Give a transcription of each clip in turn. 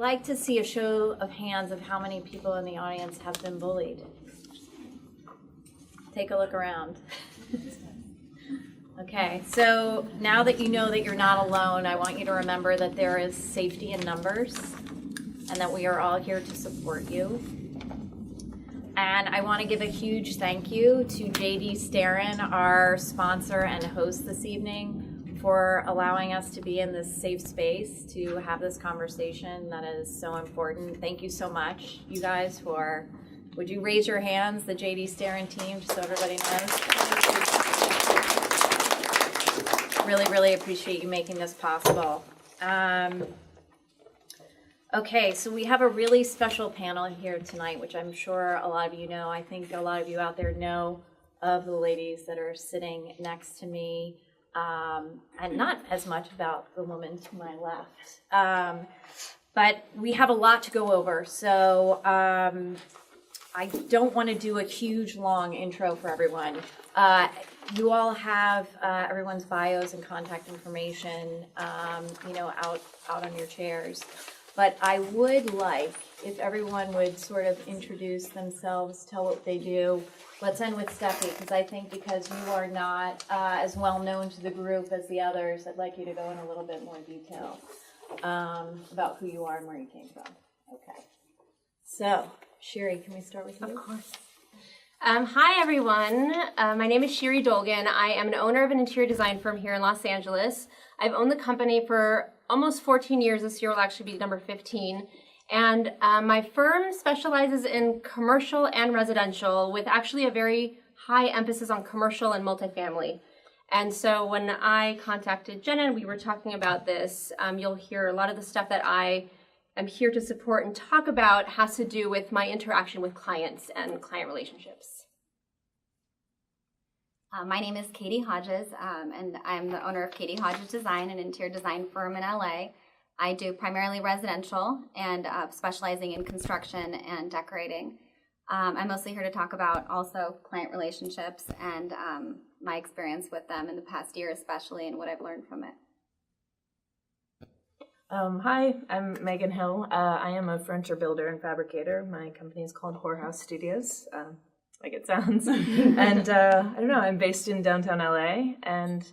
like to see a show of hands of how many people in the audience have been bullied. Take a look around. Okay, so now that you know that you're not alone, I want you to remember that there is safety in numbers and that we are all here to support you. And I want to give a huge thank you to JD Starin, our sponsor and host this evening, for allowing us to be in this safe space to have this conversation that is so important. Thank you so much, you guys, for, would you raise your hands, the JD Starin team, just so everybody knows? Really, really appreciate you making this possible. Okay, so we have a really special panel here tonight, which I'm sure a lot of you know. I think a lot of you out there know of the ladies that are sitting next to me, and not as much about the woman to my left. But we have a lot to go over, so I don't want to do a huge, long intro for everyone. You all have everyone's bios and contact information, out on your chairs. But I would like, if everyone would sort of introduce themselves, tell what they do. Let's end with Steffi, because I think because you are not as well known to the group as the others, I'd like you to go in a little bit more detail about who you are and where you came from. Okay. So, Shirry, can we start with you? Of course. Hi, everyone. My name is Shirry Dolgin. I am an owner of an interior design firm here in Los Angeles. I've owned the company for almost 14 years. This year will actually be number 15. And my firm specializes in commercial and residential with actually a very high emphasis on commercial and multifamily. And so when I contacted Jenna and we were talking about this, you'll hear a lot of the stuff that I am here to support and talk about has to do with my interaction with clients and client relationships. My name is Katie Hodges, and I'm the owner of Katie Hodges Design, an interior design firm in LA. I do primarily residential and specializing in construction and decorating. I'm mostly here to talk about also client relationships and my experience with them in the past year especially and what I've learned from it. Hi, I'm Meyghan Hill. I am a furniture builder and fabricator. My company is called Whorehouse Studios, like it sounds. And I don't know, I'm based in downtown LA. And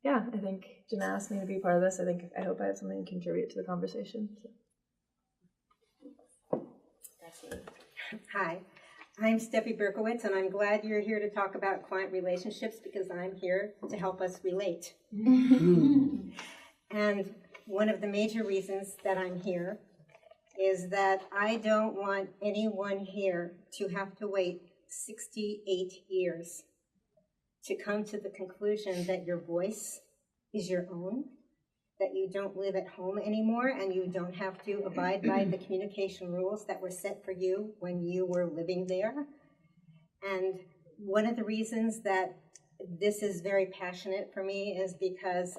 yeah, I think Ginna asked me to be part of this. I hope I have something to contribute to the conversation. So. Hi, I'm Steffi Berkowitz, and I'm glad you're here to talk about client relationships because I'm here to help us relate. And one of the major reasons that I'm here is that I don't want anyone here to have to wait 68 years to come to the conclusion that your voice is your own, that you don't live at home anymore, and you don't have to abide by the communication rules that were set for you when you were living there. And one of the reasons that this is very passionate for me is because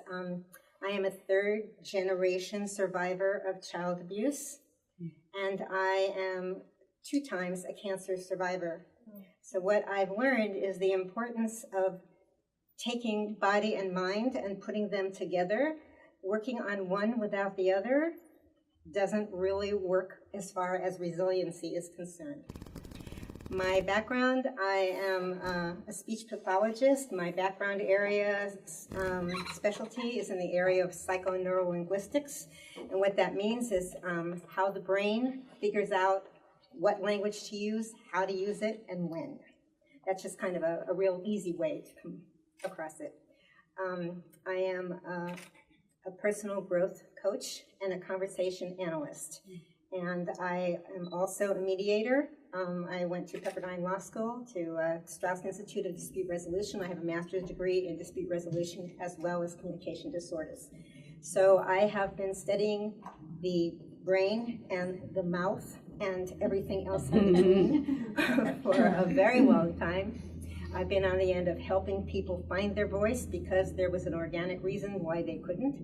I am a third-generation survivor of child abuse, and I am 2 times a cancer survivor. So what I've learned is the importance of taking body and mind and putting them together. Working on one without the other doesn't really work as far as resiliency is concerned. My background, I am a speech pathologist. My background area, specialty is in the area of psychoneurolinguistics. And what that means is how the brain figures out what language to use, how to use it, and when. That's just kind of a real easy way to come across it. I am a personal growth coach and a conversation analyst. And I am also a mediator. I went to Pepperdine Law School, to Strauss Institute of Dispute Resolution. I have a master's degree in dispute resolution as well as communication disorders. So I have been studying the brain and the mouth and everything else in between for a very long time. I've been on the end of helping people find their voice because there was an organic reason why they couldn't.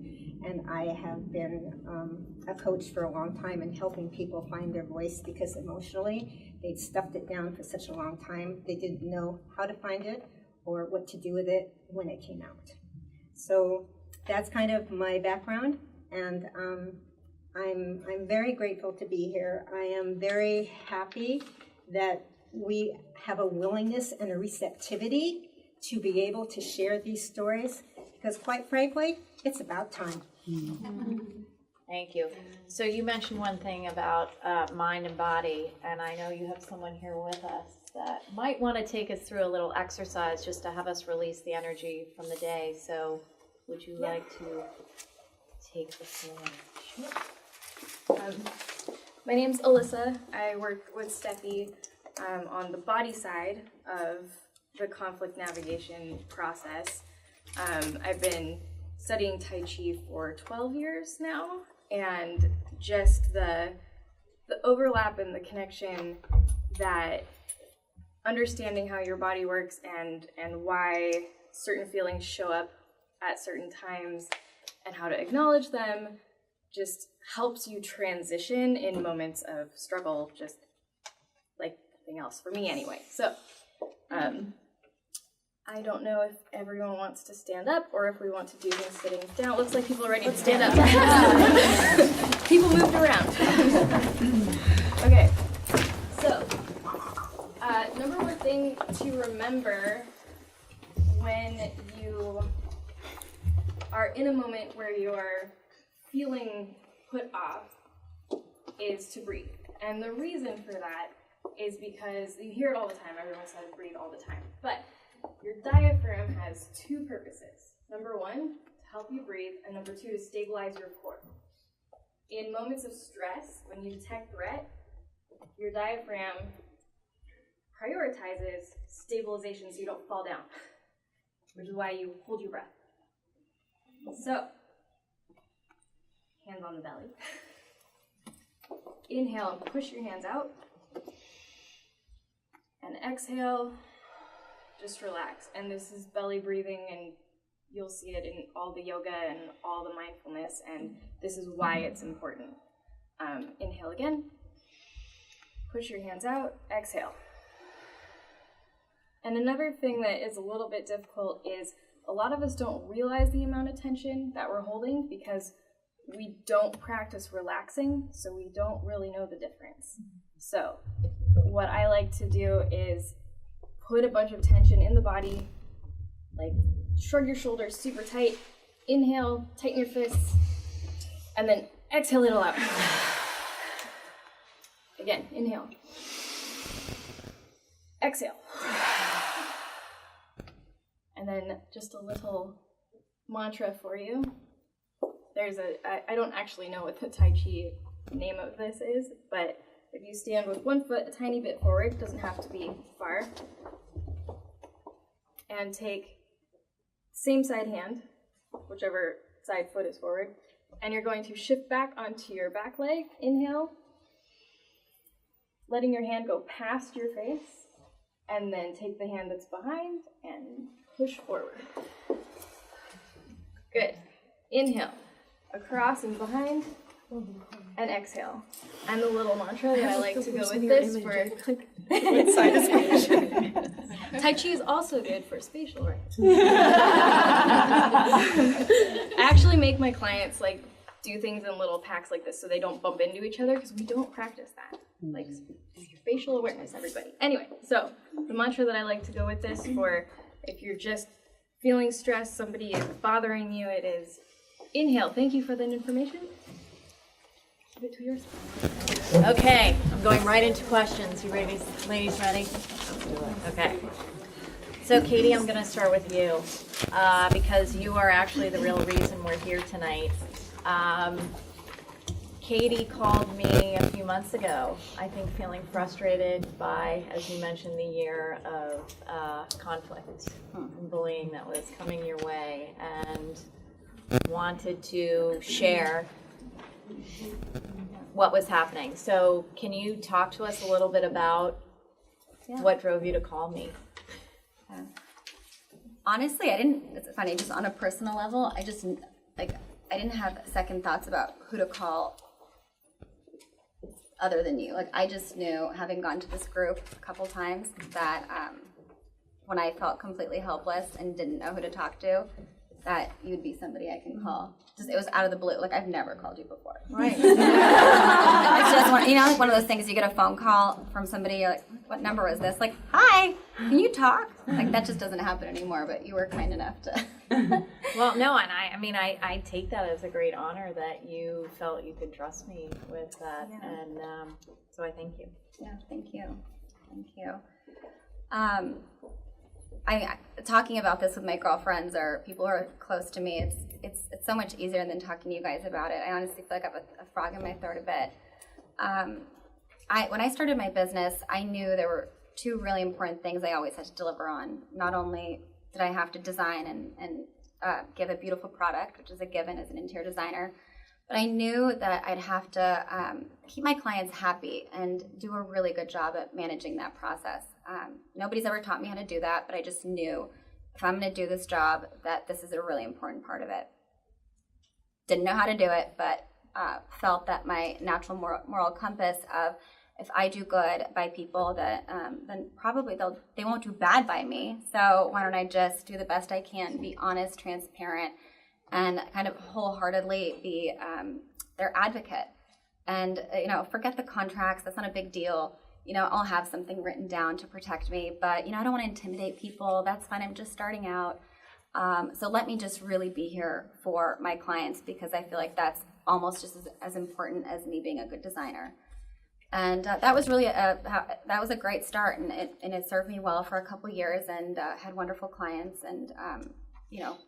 And I have been a coach for a long time in helping people find their voice because emotionally they'd stuffed it down for such a long time. They didn't know how to find it or what to do with it when it came out. So that's kind of my background. And I'm very grateful to be here. I am very happy that we have a willingness and a receptivity to be able to share these stories, because quite frankly, it's about time. Thank you. So you mentioned one thing about mind and body, and I know you have someone here with us that might want to take us through a little exercise just to have us release the energy from the day. So would you like to take the floor? Sure. My name's Alyssa. I work with Steffi on the body side of the conflict navigation process. I've been studying Tai Chi for 12 years now, and just the overlap and the connection, that understanding how your body works and why certain feelings show up at certain times and how to acknowledge them just helps you transition in moments of struggle, just like nothing else, for me anyway. So I don't know if everyone wants to stand up or if we want to do things sitting down. Looks like people are ready to stand up. People moved around. Okay, so number one thing to remember when you are in a moment where you're feeling put off is to breathe. And the reason for that is because you hear it all the time. Everyone says breathe all the time. But your diaphragm has two purposes. Number one, to help you breathe, and number two, to stabilize your core. In moments of stress, when you detect threat, your diaphragm prioritizes stabilization so you don't fall down, which is why you hold your breath. So, hands on the belly. Inhale and push your hands out. And exhale, just relax. And this is belly breathing, and you'll see it in all the yoga and all the mindfulness, and this is why it's important. Inhale again. Push your hands out. Exhale. And another thing that is a little bit difficult is a lot of us don't realize the amount of tension that we're holding because we don't practice relaxing, so we don't really know the difference. So what I like to do is put a bunch of tension in the body, like shrug your shoulders super tight, inhale, tighten your fists, and then exhale it all out. Again, inhale. Exhale. And then just a little mantra for you. I don't actually know what the Tai Chi name of this is, but if you stand with one foot a tiny bit forward, it doesn't have to be far, and take same side hand, whichever side foot is forward, and you're going to shift back onto your back leg. Inhale, letting your hand go past your face, and then take the hand that's behind and push forward. Good. Inhale, across and behind, and exhale. And the little mantra that I like to go with this for Tai Chi is also good for spatial range. I actually make my clients like do things in little packs like this so they don't bump into each other, because we don't practice that. Like facial awareness, everybody. Anyway, so the mantra that I like to go with this for if you're just feeling stressed, somebody is bothering you, it is inhale. Thank you for that information. Give it to yours. Okay, I'm going right into questions. You ready, ladies ready? Okay. So Katie, I'm going to start with you because you are actually the real reason we're here tonight. Katie called me a few months ago, I think feeling frustrated by, as you mentioned, the year of conflict and bullying that was coming your way, and wanted to share what was happening. So can you talk to us a little bit about what drove you to call me? Honestly, it's funny, just on a personal level, I didn't have second thoughts about who to call other than you. Like, I just knew, having gone to this group a couple times, that when I felt completely helpless and didn't know who to talk to, that you would be somebody I can call. Just, it was out of the blue. Like, I've never called you before. Right. It's just one, like one of those things, you get a phone call from somebody, you're like, what number was this? Like, hi, can you talk? Like, that just doesn't happen anymore, but you were kind enough to. Well, no, and I take that as a great honor that you felt you could trust me with that, and so I thank you. Yeah, thank you. Thank you. Talking about this with my girlfriends or people who are close to me, it's so much easier than talking to you guys about it. I honestly feel like I have a frog in my throat a bit. When I started my business, I knew there were two really important things I always had to deliver on. Not only did I have to design and give a beautiful product, which is a given as an interior designer, but I knew that I'd have to keep my clients happy and do a really good job at managing that process. Nobody's ever taught me how to do that, but I just knew if I'm going to do this job, that this is a really important part of it. Didn't know how to do it, but felt that my natural moral compass of if I do good by people, that then probably they won't do bad by me. So why don't I just do the best I can, be honest, transparent, and kind of wholeheartedly be their advocate. And, forget the contracts. That's not a big deal. I'll have something written down to protect me. But, I don't want to intimidate people. That's fine. I'm just starting out. So let me just really be here for my clients, because I feel like that's almost just as important as me being a good designer. And that was really that was a great start. And it served me well for a couple years, and had wonderful clients, and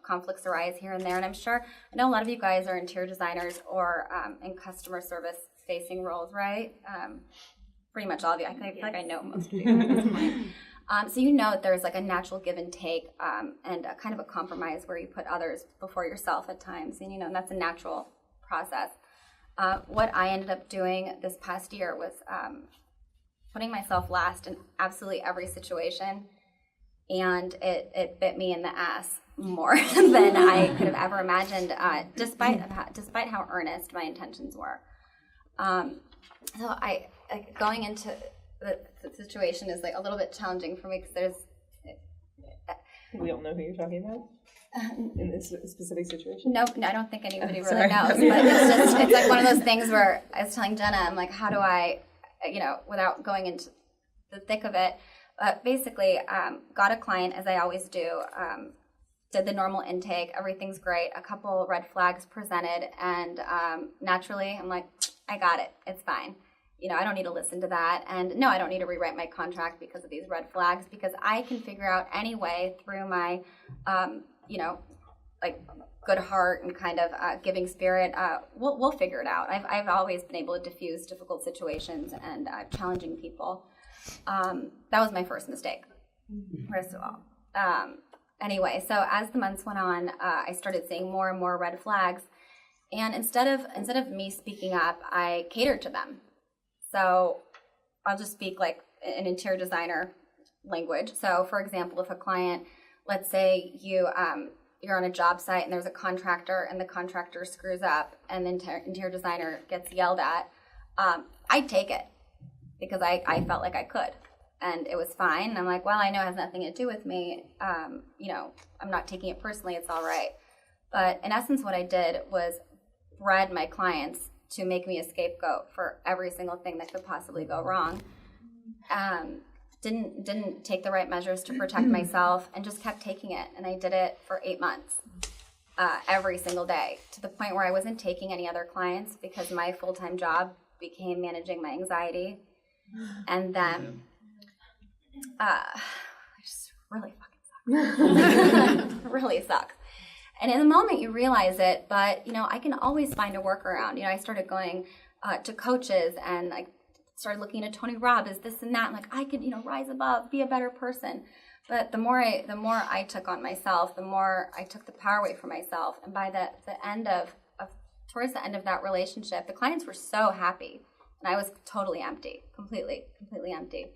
conflicts arise here and there. And I know a lot of you guys are interior designers or in customer service facing roles, right? Pretty much all of you. I feel like I know most of you at this point. So that there's like a natural give and take, and a kind of a compromise where you put others before yourself at times. And, and that's a natural process. What I ended up doing this past year was putting myself last in absolutely every situation. And it bit me in the ass more than I could have ever imagined, despite how earnest my intentions were. So going into the situation is like a little bit challenging for me, because we don't know who you're talking about in this specific situation. No, I don't think anybody really knows. But it's like one of those things where I was telling Jenna, I'm like, how do I, without going into the thick of it. But basically, got a client, as I always do, did the normal intake, everything's great, a couple red flags presented, and naturally, I'm like, I got it, it's fine. I don't need to listen to that, and no, I don't need to rewrite my contract because of these red flags, because I can figure out anyway through my, good heart and kind of giving spirit, we'll figure it out. I've always been able to diffuse difficult situations and challenging people. That was my first mistake, first of all. Anyway, so as the months went on, I started seeing more and more red flags, and instead of me speaking up, I catered to them. So I'll just speak like an interior designer language. So for example, if a client, let's say you're on a job site and there's a contractor and the contractor screws up and the interior designer gets yelled at, I'd take it because I felt like I could. And it was fine. And I'm like, well, I know it has nothing to do with me. I'm not taking it personally. It's all right. But in essence, what I did was bred my clients to make me a scapegoat for every single thing that could possibly go wrong. Didn't take the right measures to protect myself, and just kept taking it. And I did it for 8 months, every single day, to the point where I wasn't taking any other clients because my full-time job became managing my anxiety. And then it just really fucking sucks. It really sucks. And in the moment you realize it, but I can always find a workaround. I started going to coaches, and started looking at Tony Robbins, this and that. And I could rise above, be a better person. But the more I took on myself, the more I took the power away from myself. And by towards the end of that relationship, the clients were so happy, and I was totally empty, completely empty.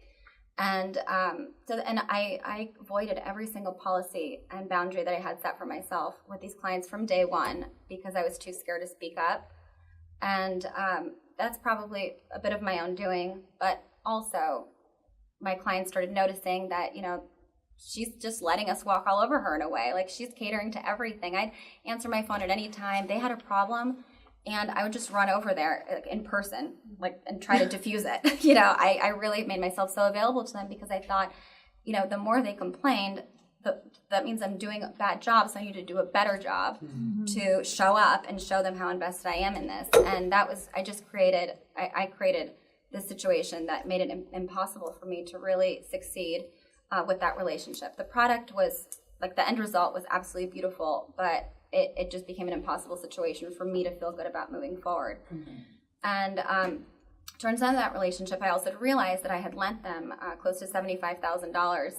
And I voided every single policy and boundary that I had set for myself with these clients from day one, because I was too scared to speak up. And that's probably a bit of my own doing, but also my clients started noticing that, she's just letting us walk all over her in a way. Like, she's catering to everything. I'd answer my phone at any time. They had a problem, and I would just run over there in person, like, and try to diffuse it. You know, I really made myself so available to them because I thought, you know, the more they complained, that means I'm doing a bad job, so I need to do a better job to show up and show them how invested I am in this. And that was, I created this situation that made it impossible for me to really succeed with that relationship. The product was, like, the end result was absolutely beautiful, but it just became an impossible situation for me to feel good about moving forward. And turns out in that relationship, I also realized that I had lent them close to $75,000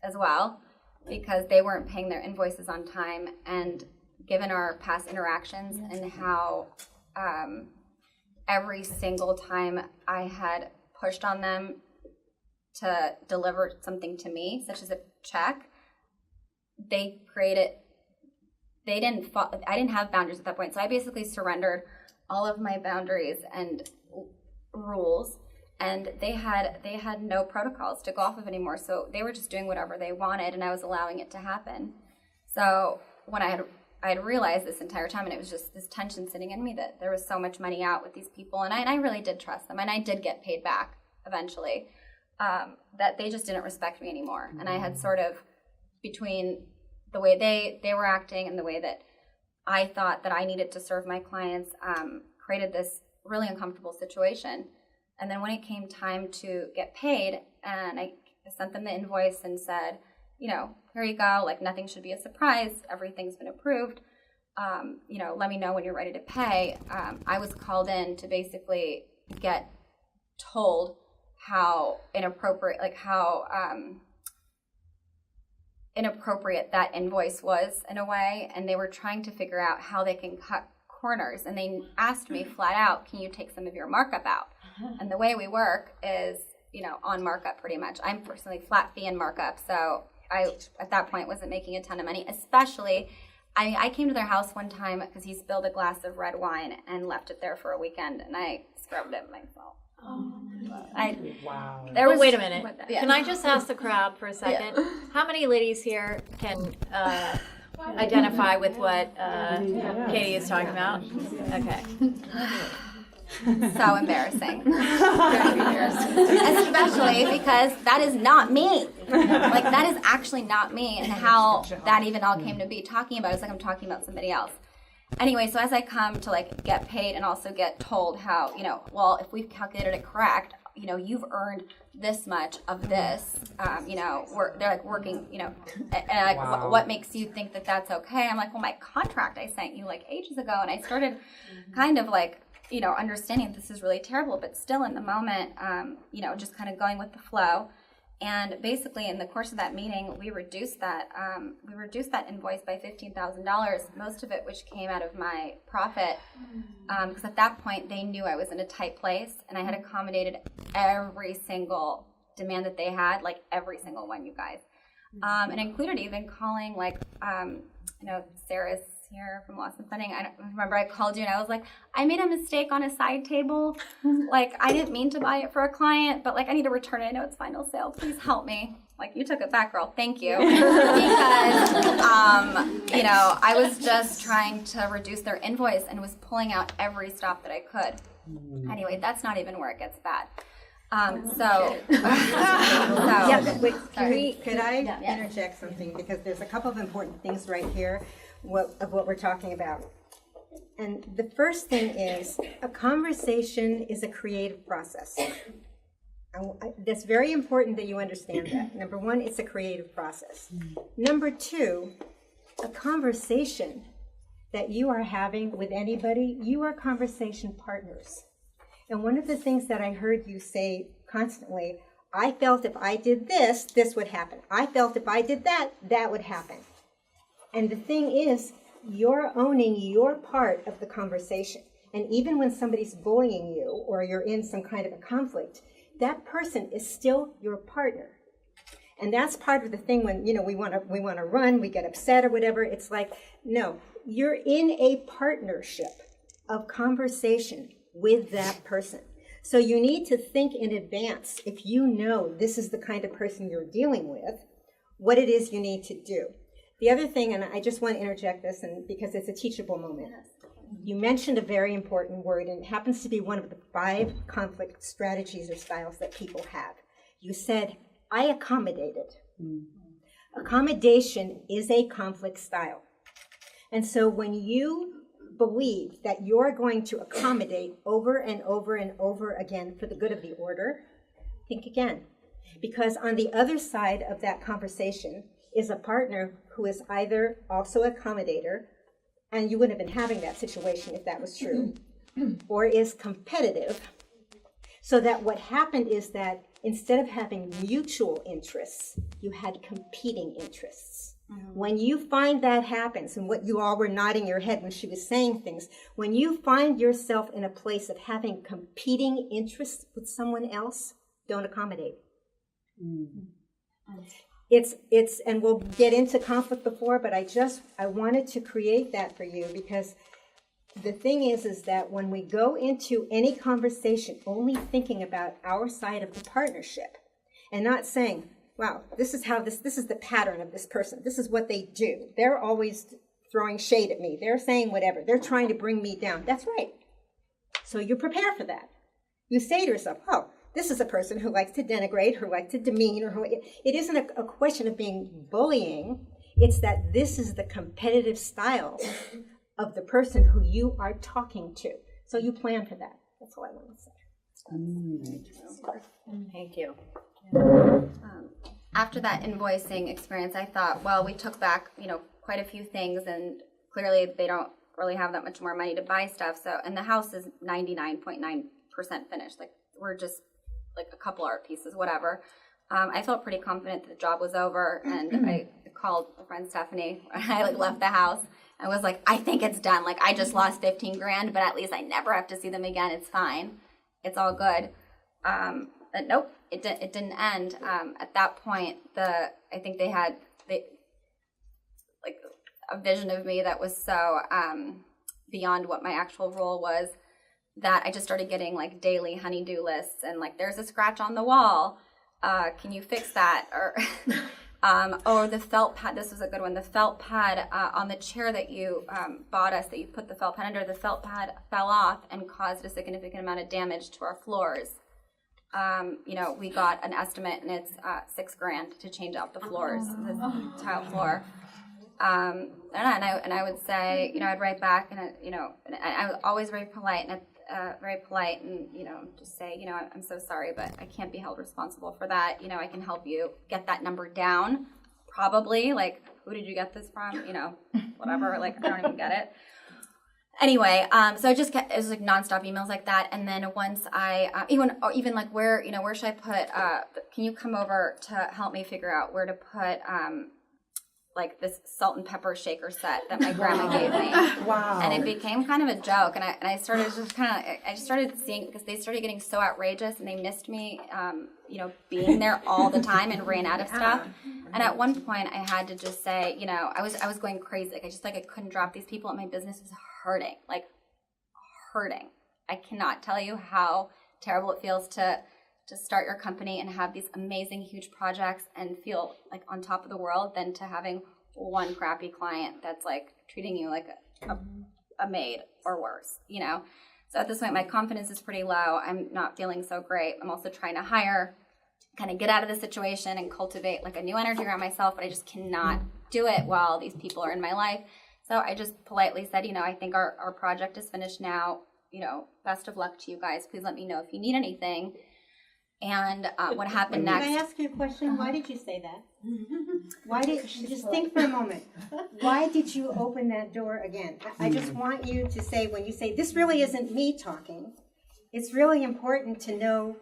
as well, because they weren't paying their invoices on time. And given our past interactions and how every single time I had pushed on them to deliver something to me, such as a check, I didn't have boundaries at that point. So I basically surrendered all of my boundaries and rules, and they had no protocols to go off of anymore. So they were just doing whatever they wanted, and I was allowing it to happen. So when I had realized this entire time, and it was just this tension sitting in me that there was so much money out with these people, and I really did trust them, and I did get paid back eventually, that they just didn't respect me anymore. And I had sort of, between the way they were acting and the way that I thought that I needed to serve my clients, created this really uncomfortable situation. And then when it came time to get paid, and I sent them the invoice and said, you know, here you go, like, nothing should be a surprise, everything's been approved, you know, let me know when you're ready to pay. I was called in to basically get told how inappropriate that invoice was in a way, and they were trying to figure out how they can cut corners, and they asked me flat out, can you take some of your markup out? And the way we work is, you know, on markup pretty much. I'm personally flat fee and markup, so I at that point wasn't making a ton of money. Especially, I came to their house one time because he spilled a glass of red wine and left it there for a weekend, and I scrubbed it myself. Wow. But wait a minute. Yeah. Can I just ask the crowd for a second? How many ladies here can identify with what Katie is talking about? Okay. So embarrassing. Especially because that is not me. Like, that is actually not me, and how that even all came to be. Talking about it, it's like I'm talking about somebody else. Anyway, so as I come to, like, get paid and also get told how, you know, well, if we've calculated it correct, you know, you've earned this much of this, you know, they're like working, you know, and like, Wow. what makes you think that that's okay? I'm like, well, my contract I sent you like ages ago, and I started kind of like, you know, understanding this is really terrible, but still in the moment, you know, just kind of going with the flow. And basically, in the course of that meeting, we reduced that invoice by $15,000, most of it which came out of my profit, because at that point they knew I was in a tight place, and I had accommodated every single demand that they had, like every single one, you guys, and included even calling, like, you know, Sarah's here from Lost and Funding. I don't remember, I called you and I was like, I made a mistake on a side table. Like, I didn't mean to buy it for a client, but like, I need to return it. I know it's final sale. Please help me. Like, you took it back, girl. Thank you. Because, you know, I was just trying to reduce their invoice and was pulling out every stop that I could. Anyway, that's not even where it gets bad. Yeah, but wait, Sorry. could I interject something? Because there's a couple of important things right here of what we're talking about. And the first thing is, a conversation is a creative process. That's very important that you understand that. Number one, it's a creative process. Number two, a conversation that you are having with anybody, you are conversation partners. And one of the things that I heard you say constantly, I felt if I did this, this would happen. I felt if I did that, that would happen. And the thing is, you're owning your part of the conversation. And even when somebody's bullying you or you're in some kind of a conflict, that person is still your partner. And that's part of the thing when, you know, we want to run, we get upset or whatever. It's like, no, you're in a partnership of conversation with that person. So you need to think in advance, if you know this is the kind of person you're dealing with, what it is you need to do. The other thing, and I just want to interject this because it's a teachable moment. You mentioned a very important word, and it happens to be one of the 5 conflict strategies or styles that people have. You said, I accommodated. Accommodation is a conflict style. And so when you believe that you're going to accommodate over and over and over again for the good of the order, think again. Because on the other side of that conversation is a partner who is either also an accommodator, and you wouldn't have been having that situation if that was true, or is competitive, so that what happened is that instead of having mutual interests, you had competing interests. When you find that happens, and what you all were nodding your head when she was saying things, when you find yourself in a place of having competing interests with someone else, don't accommodate. It's and we'll get into conflict before, but I wanted to create that for you, because the thing is that when we go into any conversation only thinking about our side of the partnership and not saying, wow, this is how this is the pattern of this person. This is what they do. They're always throwing shade at me. They're saying whatever. They're trying to bring me down. That's right. So you prepare for that. You say to yourself, oh, this is a person who likes to denigrate, who likes to demean, or who, it isn't a question of being bullying. It's that this is the competitive style of the person who you are talking to. So you plan for that. That's all I want to say. Thank you. After that invoicing experience, I thought, well, we took back, quite a few things, and clearly they don't really have that much more money to buy stuff. So, and the house is 99.9% finished. Like, we're just like a couple art pieces, whatever. I felt pretty confident that the job was over, and I called my friend Stephanie. I left the house. I was like, I think it's done. Like, I just lost 15 grand, but at least I never have to see them again. It's fine. It's all good. But nope, it didn't end. At that point, I think they had a vision of me that was so beyond what my actual role was, that I just started getting daily honey-do lists, and there's a scratch on the wall. Can you fix that? Or the felt pad. This was a good one. The felt pad on the chair that you bought us, that you put the felt pad under. The felt pad fell off and caused a significant amount of damage to our floors. We got an estimate, and it's $6,000 to change out the floors, the tile floor. And I would say, I'd write back, and I was always very polite, and just say, I'm so sorry, but I can't be held responsible for that. I can help you get that number down. Probably, who did you get this from? Whatever. I don't even get it. Anyway, so it was nonstop emails like that, and then once I even where should I put? Can you come over to help me figure out where to put this salt and pepper shaker set that my grandma gave me? Wow! And it became kind of a joke, and I started I started seeing, because they started getting so outrageous, and they missed me, being there all the time, and ran out of stuff. And at one point, I had to just say, I was going crazy. I couldn't drop these people, and my business was hurting, hurting. I cannot tell you how terrible it feels to start your company and have these amazing, huge projects and feel on top of the world, than to having one crappy client that's treating you like a maid or worse, So at this point, my confidence is pretty low. I'm not feeling so great. I'm also trying to hire, kind of get out of the situation and cultivate a new energy around myself, but I just cannot do it while these people are in my life. So I just politely said, I think our project is finished now. Best of luck to you guys. Please let me know if you need anything. And what happened next? Can I ask you a question? Why did you say that? Why did you just think for a moment? Why did you open that door again? I just want you to say, when you say, this really isn't me talking, it's really important to know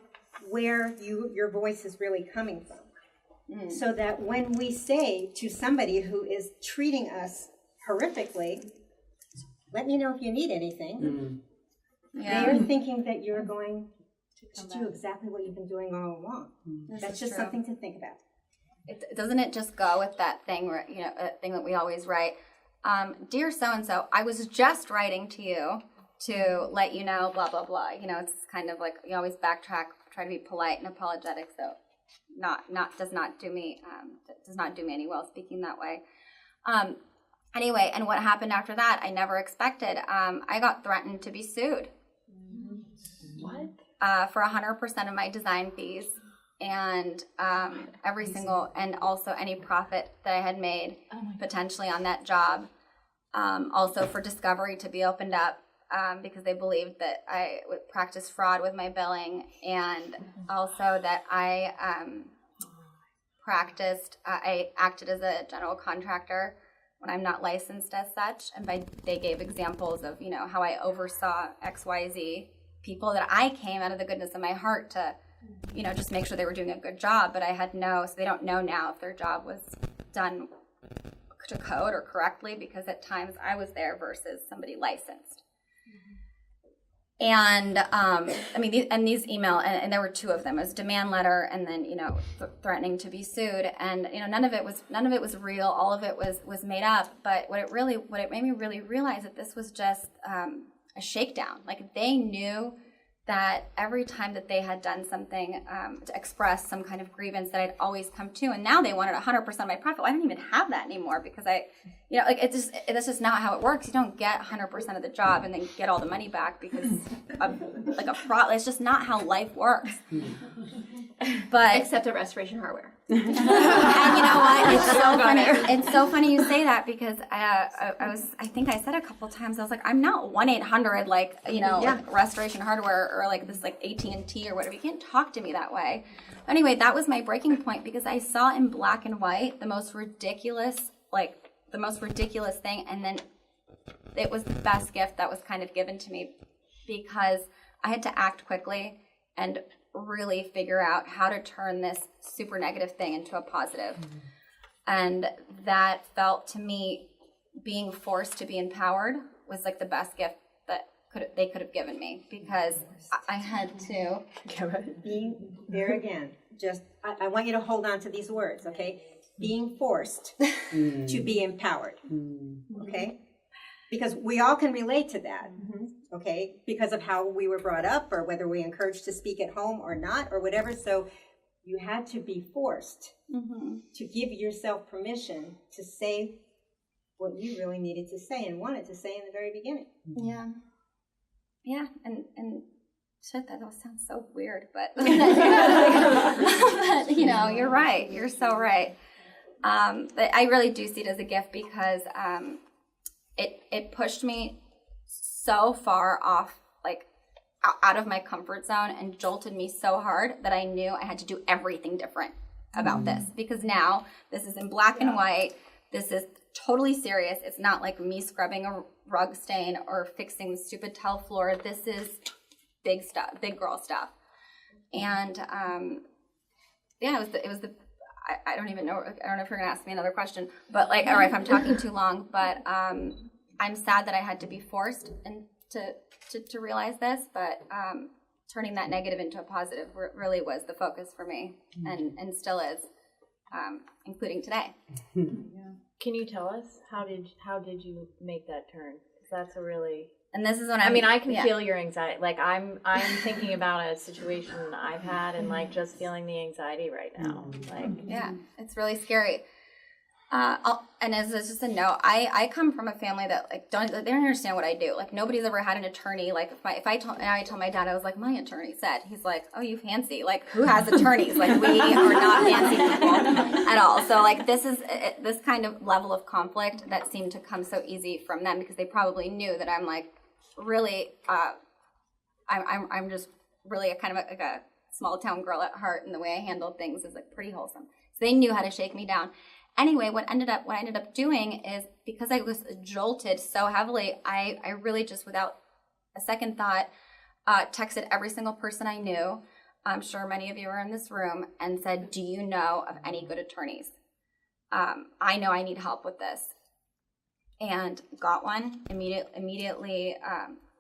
where your voice is really coming from. So that when we say to somebody who is treating us horrifically, let me know if you need anything, they're thinking that you're going to do exactly what you've been doing all along. That's just something to think about. Doesn't it just go with that thing where, a thing that we always write? Dear so-and-so, I was just writing to you to let you know, blah, blah, blah. You know, it's kind of like you always backtrack, try to be polite and apologetic. So does not do me any well speaking that way. Anyway, and what happened after that, I never expected. I got threatened to be sued. What? For 100% of my design fees and and also any profit that I had made potentially on that job. Also for discovery to be opened up because they believed that I would practice fraud with my billing, and also that I I acted as a general contractor when I'm not licensed as such, and they gave examples of, you know, how I oversaw XYZ people that I came out of the goodness of my heart to, you know, just make sure they were doing a good job, but so they don't know now if their job was done to code or correctly, because at times I was there versus somebody licensed. And these email, and there were two of them, it was demand letter and then, you know, threatening to be sued, and, you know, none of it was real, all of it was made up. But what it made me really realize that this was just a shakedown. Like, they knew that every time that they had done something to express some kind of grievance that I'd always come to, and now they wanted 100% of my profit. Well, I don't even have that anymore, because that's just not how it works. You don't get 100% of the job and then get all the money back because of like a fraud. It's just not how life works. But except at Restoration Hardware. And you know what? It's so funny. It's so funny you say that, because I think I said a couple times, I was like, I'm not 1-800 like, you know, like Restoration Hardware or like this like AT&T or whatever. You can't talk to me that way. Anyway, that was my breaking point, because I saw in black and white the most ridiculous thing, and then it was the best gift that was kind of given to me, because I had to act quickly and really figure out how to turn this super negative thing into a positive. And that felt to me, being forced to be empowered was like the best gift that they could have given me, because I had to Being there again, just I want you to hold on to these words, okay? Being forced to be empowered, okay? Because we all can relate to that, okay? Because of how we were brought up, or whether we encouraged to speak at home or not, or whatever. So you had to be forced to give yourself permission to say what you really needed to say and wanted to say in the very beginning. Yeah, and shit, that all sounds so weird, but, but you know, you're right. You're so right. But I really do see it as a gift, because it pushed me so far off, like out of my comfort zone, and jolted me so hard that I knew I had to do everything different about this, because now this is in black and white. This is totally serious. It's not like me scrubbing a rug stain or fixing the stupid tile floor. This is big stuff, big girl stuff. And it was the I don't even know. I don't know if you're gonna ask me another question, but like, or if I'm talking too long. But I'm sad that I had to be forced and to realize this. But turning that negative into a positive really was the focus for me, and still is, including today. Can you tell us how did you make that turn? Because that's a really. And this is when I can feel your anxiety. Like I'm thinking about a situation I've had, and like just feeling the anxiety right now. Like it's really scary. And as just a note, I come from a family that like they don't understand what I do. Like nobody's ever had an attorney. Like if I told my dad, I was like, my attorney said. He's like, oh, you fancy? Like who has attorneys? Like we are not fancy people at all. So like this is this kind of level of conflict that seemed to come so easy from them, because they probably knew that I'm like really I'm just really a kind of like a small town girl at heart, and the way I handle things is like pretty wholesome. So they knew how to shake me down. Anyway, what I ended up doing is, because I was jolted so heavily, I really just, without a second thought, texted every single person I knew. I'm sure many of you are in this room, and said, do you know of any good attorneys? I know I need help with this. And got one, immediately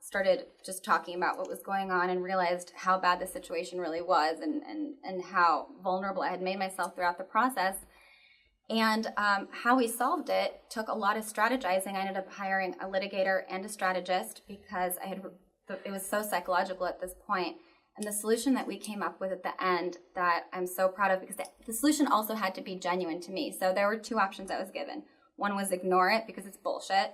started just talking about what was going on, and realized how bad the situation really was, and how vulnerable I had made myself throughout the process. And how we solved it took a lot of strategizing. I ended up hiring a litigator and a strategist because it was so psychological at this point. And the solution that we came up with at the end that I'm so proud of, because the solution also had to be genuine to me. So there were two options I was given. One was ignore it because it's bullshit.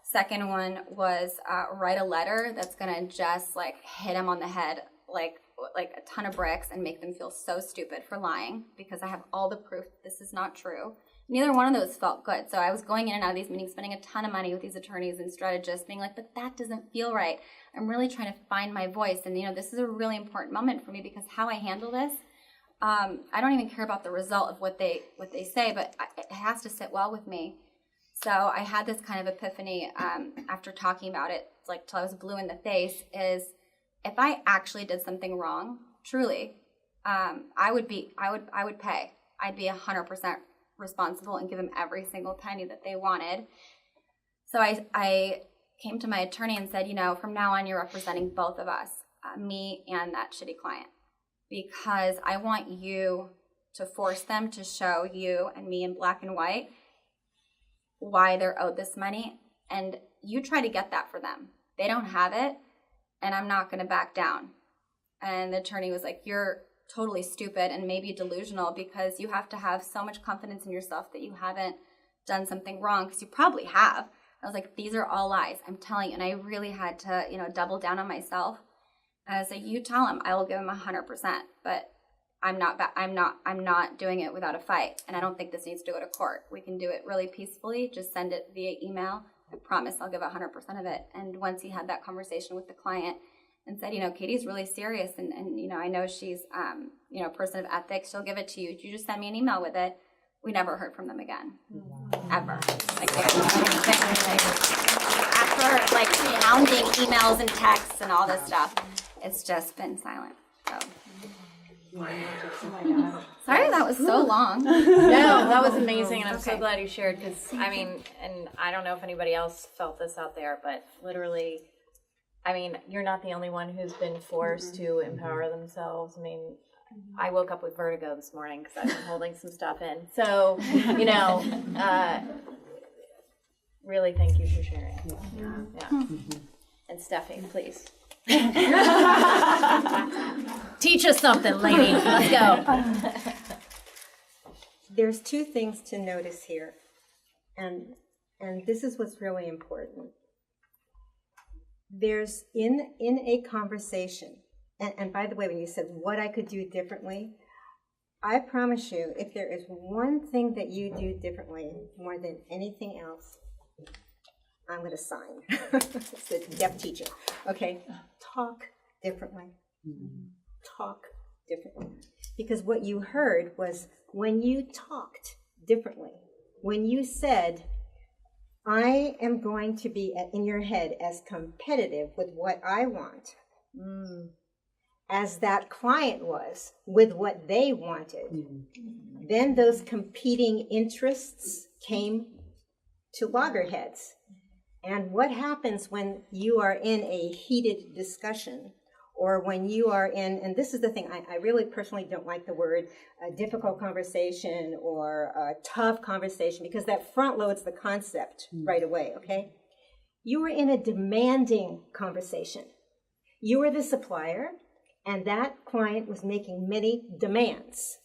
Second one was write a letter that's gonna just like hit them on the head like a ton of bricks and make them feel so stupid for lying because I have all the proof this is not true. Neither one of those felt good. So I was going in and out of these meetings, spending a ton of money with these attorneys and strategists, being like, but that doesn't feel right. I'm really trying to find my voice. And, this is a really important moment for me because how I handle this, I don't even care about the result of what they say, but it has to sit well with me. So I had this kind of epiphany after talking about it, like till I was blue in the face, is if I actually did something wrong, truly, I would pay. I'd be 100% responsible and give them every single penny that they wanted. So I came to my attorney and said, from now on, you're representing both of us, me and that shitty client, because I want you to force them to show you and me in black and white why they're owed this money, and you try to get that for them. They don't have it, and I'm not going to back down. And the attorney was like, you're totally stupid and maybe delusional because you have to have so much confidence in yourself that you haven't done something wrong, because you probably have. I was like, these are all lies, I'm telling you. And I really had to, double down on myself. And I was like, you tell him, I will give him 100%, but I'm not doing it without a fight. And I don't think this needs to go to court. We can do it really peacefully. Just send it via email. I promise I'll give 100% of it. And once he had that conversation with the client and said, Katie's really serious, and I know she's, a person of ethics, she'll give it to you. You just send me an email with it. We never heard from them again, ever. After pounding emails and texts and all this stuff, it's just been silent. So. Sorry that was so long. No, that was amazing, and I'm so glad you shared, because, and I don't know if anybody else felt this out there, but literally, you're not the only one who's been forced to empower themselves. I woke up with vertigo this morning because I've been holding some stuff in. So, really thank you for sharing. Yeah. And Steffi, please. Teach us something, lady. Let's go. There's two things to notice here, and this is what's really important. There's in a conversation, and by the way, when you said what I could do differently, I promise you, if there is one thing that you do differently more than anything else, I'm going to sign. It's a deaf teacher. Okay, talk differently. Talk differently. Because what you heard was when you talked differently, when you said, I am going to be in your head as competitive with what I want as that client was with what they wanted. Then those competing interests came to loggerheads. And what happens when you are in a heated discussion, or when you are in, and this is the thing, I really personally don't like the word difficult conversation or a tough conversation, because that front loads the concept right away, okay? You were in a demanding conversation. You were the supplier, and that client was making many demands.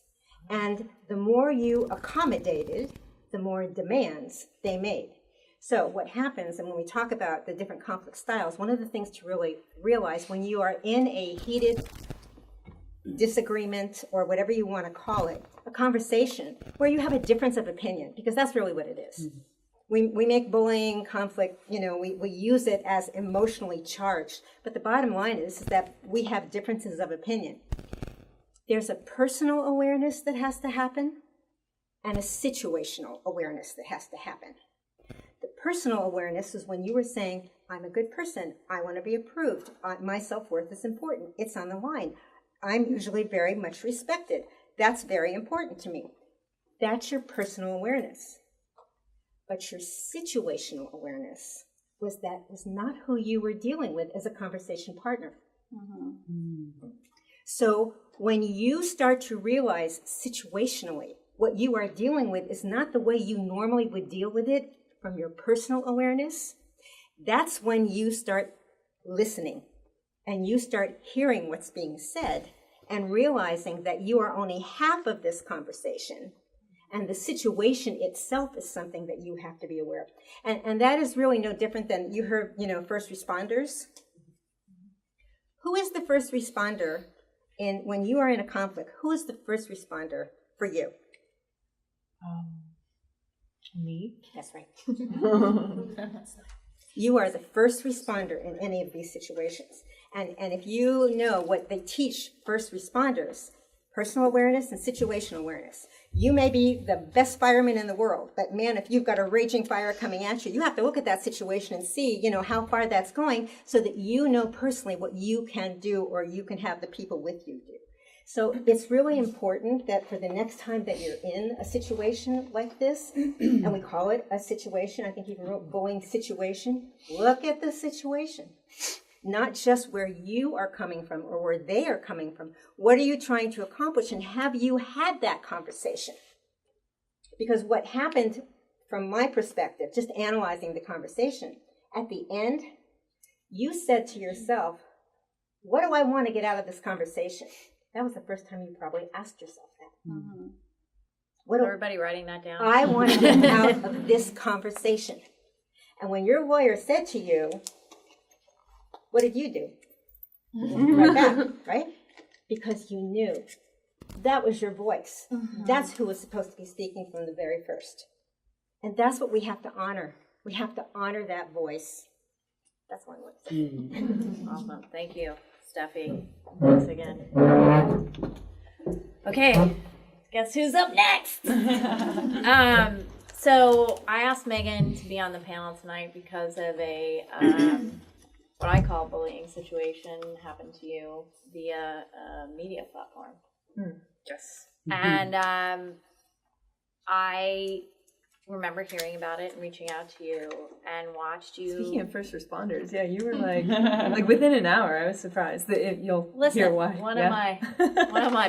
And the more you accommodated, the more demands they made. So what happens, and when we talk about the different conflict styles, one of the things to really realize when you are in a heated disagreement, or whatever you want to call it, a conversation where you have a difference of opinion, because that's really what it is. We make bullying, conflict, we use it as emotionally charged, but the bottom line is that we have differences of opinion. There's a personal awareness that has to happen, and a situational awareness that has to happen. The personal awareness is when you were saying, I'm a good person, I want to be approved, my self-worth is important, it's on the line, I'm usually very much respected, that's very important to me. That's your personal awareness. But your situational awareness was not who you were dealing with as a conversation partner. So when you start to realize situationally what you are dealing with is not the way you normally would deal with it from your personal awareness, that's when you start listening and you start hearing what's being said and realizing that you are only half of this conversation. And the situation itself is something that you have to be aware of. And that is really no different than you heard, first responders. Who is the first responder when you are in a conflict? Who is the first responder for you? Me? That's right. You are the first responder in any of these situations. And if you know what they teach first responders, personal awareness and situational awareness. You may be the best fireman in the world, but man, if you've got a raging fire coming at you, you have to look at that situation and see, how far that's going so that you know personally what you can do or you can have the people with you do. So it's really important that for the next time that you're in a situation like this, and we call it a situation, I think even wrote bullying situation, look at the situation. Not just where you are coming from or where they are coming from. What are you trying to accomplish, and have you had that conversation? Because what happened from my perspective, just analyzing the conversation, at the end, you said to yourself, what do I want to get out of this conversation? That was the first time you probably asked yourself that. Mm-hmm. What Everybody writing that down? I want to get out of this conversation. And when your lawyer said to you, what did you do? Right back, right? Because you knew. That was your voice. Mm-hmm. That's who was supposed to be speaking from the very first. And that's what we have to honor. We have to honor that voice. That's what I want to say. Awesome. Thank you, Steffi. Thanks again. Okay, guess who's up next? So I asked Meyghan to be on the panel tonight because of a what I call bullying situation happened to you via a media platform. Yes. And I remember hearing about it and reaching out to you and watched you. Speaking of first responders, yeah, you were like within an hour. I was surprised that you'll hear why. One of my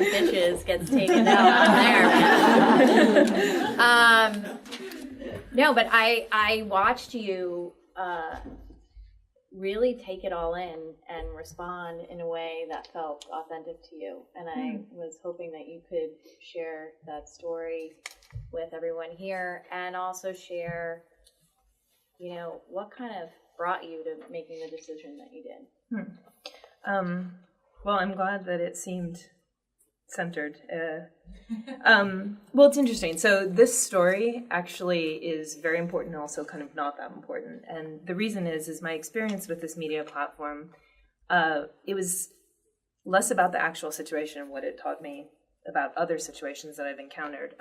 bitches gets taken out on there, man. No, but I watched you really take it all in and respond in a way that felt authentic to you. And I was hoping that you could share that story with everyone here and also share, what kind of brought you to making the decision that you did. Well, I'm glad that it seemed centered. Well, it's interesting. So this story actually is very important and also kind of not that important. And the reason is my experience with this media platform, it was less about the actual situation and what it taught me about other situations that I've encountered.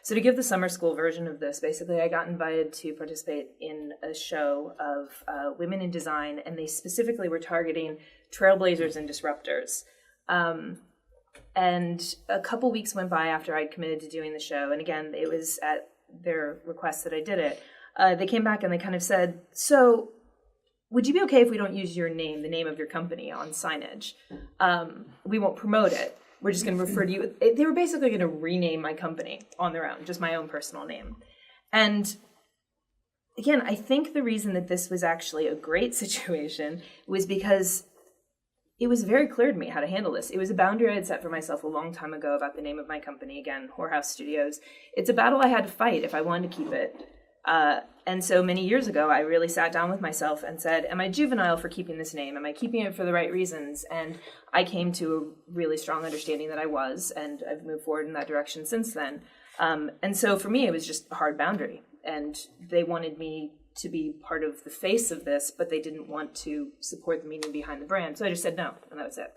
So to give the summer school version of this, basically I got invited to participate in a show of women in design, and they specifically were targeting trailblazers and disruptors. And a couple weeks went by after I'd committed to doing the show. And again, it was at their request that I did it. They came back and they kind of said, so would you be okay if we don't use your name, the name of your company, on signage? We won't promote it. We're just going to refer to you. They were basically going to rename my company on their own, just my own personal name. And again, I think the reason that this was actually a great situation was because it was very clear to me how to handle this. It was a boundary I had set for myself a long time ago about the name of my company, again, Whorehouse Studios. It's a battle I had to fight if I wanted to keep it. And so many years ago, I really sat down with myself and said, am I juvenile for keeping this name? Am I keeping it for the right reasons? And I came to a really strong understanding that I was, and I've moved forward in that direction since then. And so for me, it was just a hard boundary. And they wanted me to be part of the face of this, but they didn't want to support the meaning behind the brand. So I just said no, and that was it.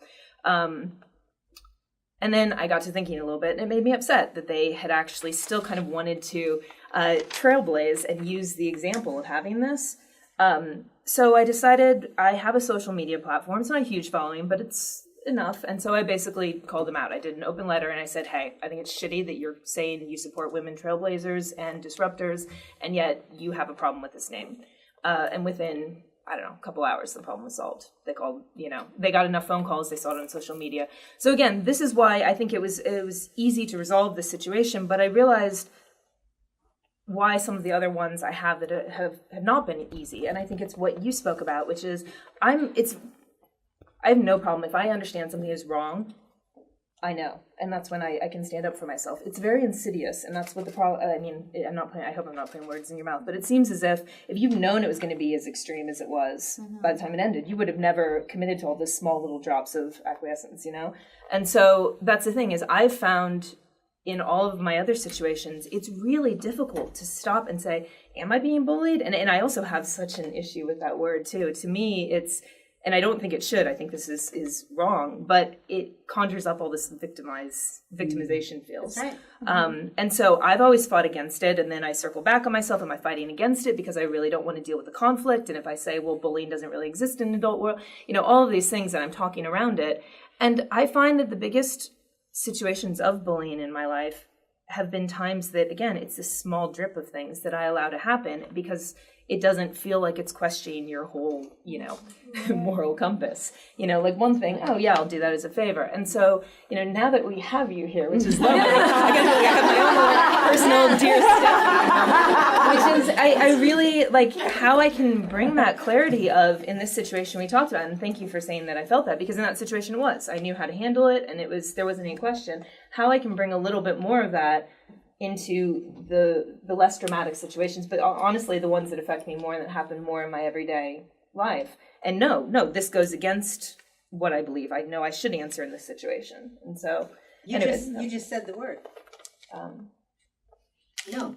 And then I got to thinking a little bit, and it made me upset that they had actually still kind of wanted to trailblaze and use the example of having this. So I decided I have a social media platform. It's not a huge following, but it's enough. And so I basically called them out. I did an open letter and I said, hey, I think it's shitty that you're saying you support women trailblazers and disruptors, and yet you have a problem with this name. And within I don't know, a couple hours, the problem was solved. They called, they got enough phone calls, they saw it on social media. So again, this is why I think it was easy to resolve this situation, but I realized why some of the other ones I have that have not been easy. And I think it's what you spoke about, which is I have no problem if I understand something is wrong, I know. And that's when I can stand up for myself. It's very insidious, and that's what the problem, I hope I'm not putting words in your mouth, but it seems as if you've known it was going to be as extreme as it was by the time it ended, you would have never committed to all the small little drops of acquiescence, And so that's the thing is I've found in all of my other situations, it's really difficult to stop and say, am I being bullied? And I also have such an issue with that word too. To me, and I don't think it should, I think this is wrong, but it conjures up all this victimization feels. That's right. And so I've always fought against it, and then I circle back on myself, am I fighting against it because I really don't want to deal with the conflict? And if I say, well, bullying doesn't really exist in the adult world, all of these things that I'm talking around it. And I find that the biggest situations of bullying in my life have been times that, again, it's this small drip of things that I allow to happen because it doesn't feel like it's questioning your whole, moral compass. Like one thing, oh yeah, I'll do that as a favor. And so, now that we have you here, which is lovely, I have my own personal dear Steffi, which is, I really like how I can bring that clarity of, in this situation we talked about, and thank you for saying that I felt that, because in that situation I knew how to handle it, and there wasn't any question, how I can bring a little bit more of that into the less dramatic situations, but honestly the ones that affect me more and that happen more in my everyday life. And no, this goes against what I believe. I know I should answer in this situation. And so You just said the word. No.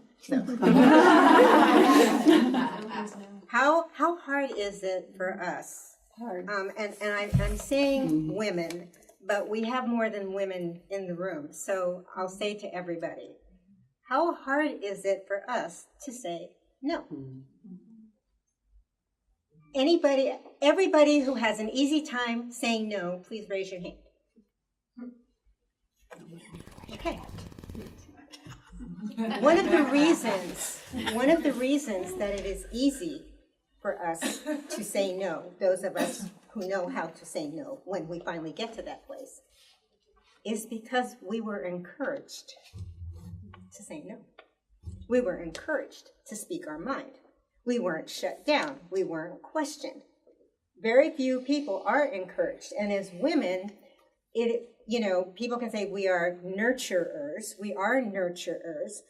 How hard is it for us? Hard. And I'm saying women, but we have more than women in the room. So I'll say to everybody, how hard is it for us to say no? Everybody who has an easy time saying no, please raise your hand. Okay. One of the reasons that it is easy for us to say no, those of us who know how to say no when we finally get to that place, is because we were encouraged to say no. We were encouraged to speak our mind. We weren't shut down. We weren't questioned. Very few people are encouraged. And as women, people can say we are nurturers. We are nurturers.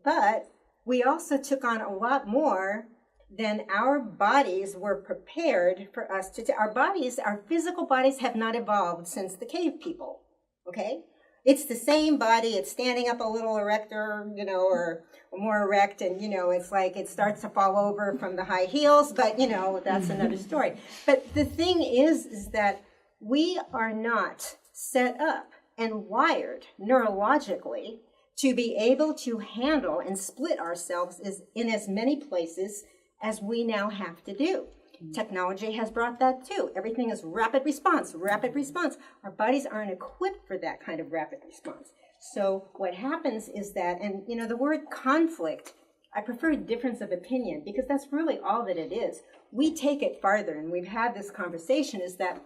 But we also took on a lot more than our bodies were prepared for us to. Our physical bodies have not evolved since the cave people. Okay? It's the same body. It's standing up a little erector, or more erect, and, it's like it starts to fall over from the high heels, but, that's another story. But the thing is that we are not set up and wired neurologically to be able to handle and split ourselves in as many places as we now have to do. Technology has brought that too. Everything is rapid response. Our bodies aren't equipped for that kind of rapid response. So what happens is that, and the word conflict, I prefer difference of opinion because that's really all that it is. We take it farther, and we've had this conversation, is that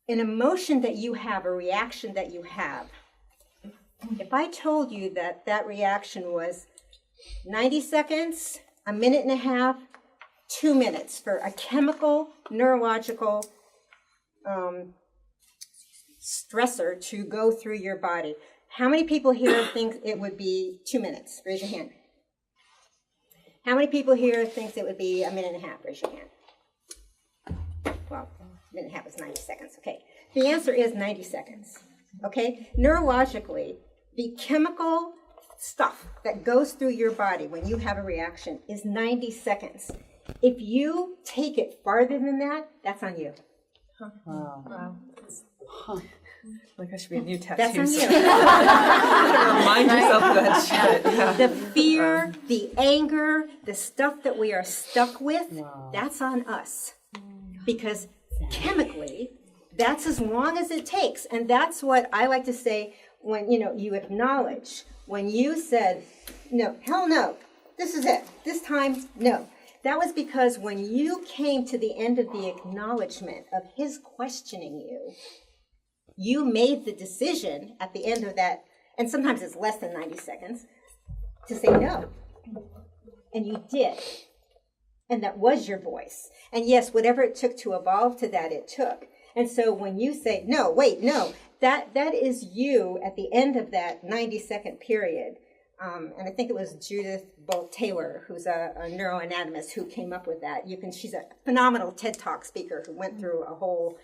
an emotion that you have, a reaction that you have, if I told you that reaction was 90 seconds, a minute and a half, 2 minutes for a chemical, neurological stressor to go through your body. How many people here think it would be 2 minutes? Raise your hand. How many people here thinks it would be a minute and a half? Raise your hand. Well, a minute and a half is 90 seconds. Okay. The answer is 90 seconds. Okay? Neurologically, the chemical stuff that goes through your body when you have a reaction is 90 seconds. If you take it farther than that, that's on you. Wow. Like I should be a new tattoo. That's on you. Remind yourself of that shit. Yeah. The fear, the anger, the stuff that we are stuck with, that's on us. Because chemically, that's as long as it takes. And that's what I like to say when, you acknowledge. When you said, no, hell no, this is it. This time, no. That was because when you came to the end of the acknowledgement of his questioning you, you made the decision at the end of that, and sometimes it's less than 90 seconds, to say no. And you did. And that was your voice. And yes, whatever it took to evolve to that, it took. And so when you say, no, wait, no, that is you at the end of that 90-second period. And I think it was Judith Bolt Taylor, who's a neuroanatomist, who came up with that. She's a phenomenal TED Talk speaker who went through a whole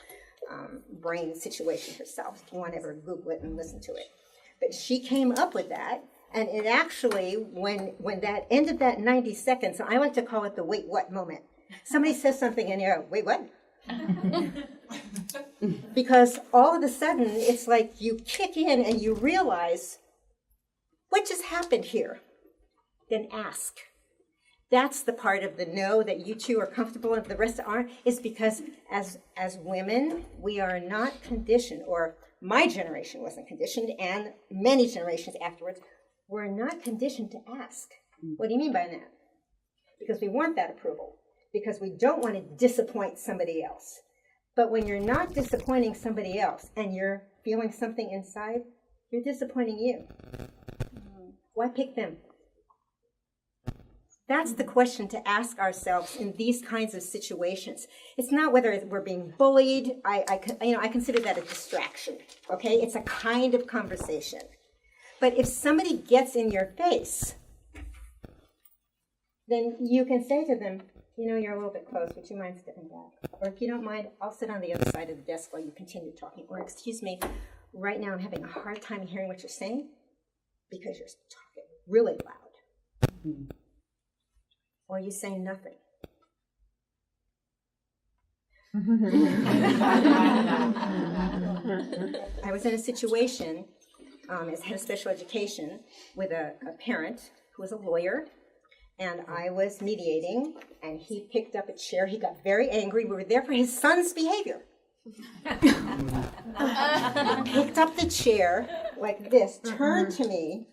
brain situation herself. If you want to ever Google it and listen to it. But she came up with that. And it actually, when that ended that 90 seconds, I like to call it the wait what moment. Somebody says something and you're, wait, what? Because all of a sudden, it's like you kick in and you realize, what just happened here? Then ask. That's the part of the no that you two are comfortable and the rest aren't, is because as women, we are not conditioned, or my generation wasn't conditioned, and many generations afterwards, we're not conditioned to ask. What do you mean by that? Because we want that approval, because we don't want to disappoint somebody else. But when you're not disappointing somebody else and you're feeling something inside, you're disappointing you. Why pick them? That's the question to ask ourselves in these kinds of situations. It's not whether we're being bullied. I consider that a distraction. Okay, it's a kind of conversation. But if somebody gets in your face, then you can say to them, you're a little bit close. Would you mind stepping back? Or if you don't mind, I'll sit on the other side of the desk while you continue talking. Or excuse me, right now I'm having a hard time hearing what you're saying because you're talking really loud. Or you say nothing. I was in a situation as head of special education with a parent who was a lawyer, and I was mediating, and he picked up a chair. He got very angry. We were there for his son's behavior. Picked up the chair like this, turned to me,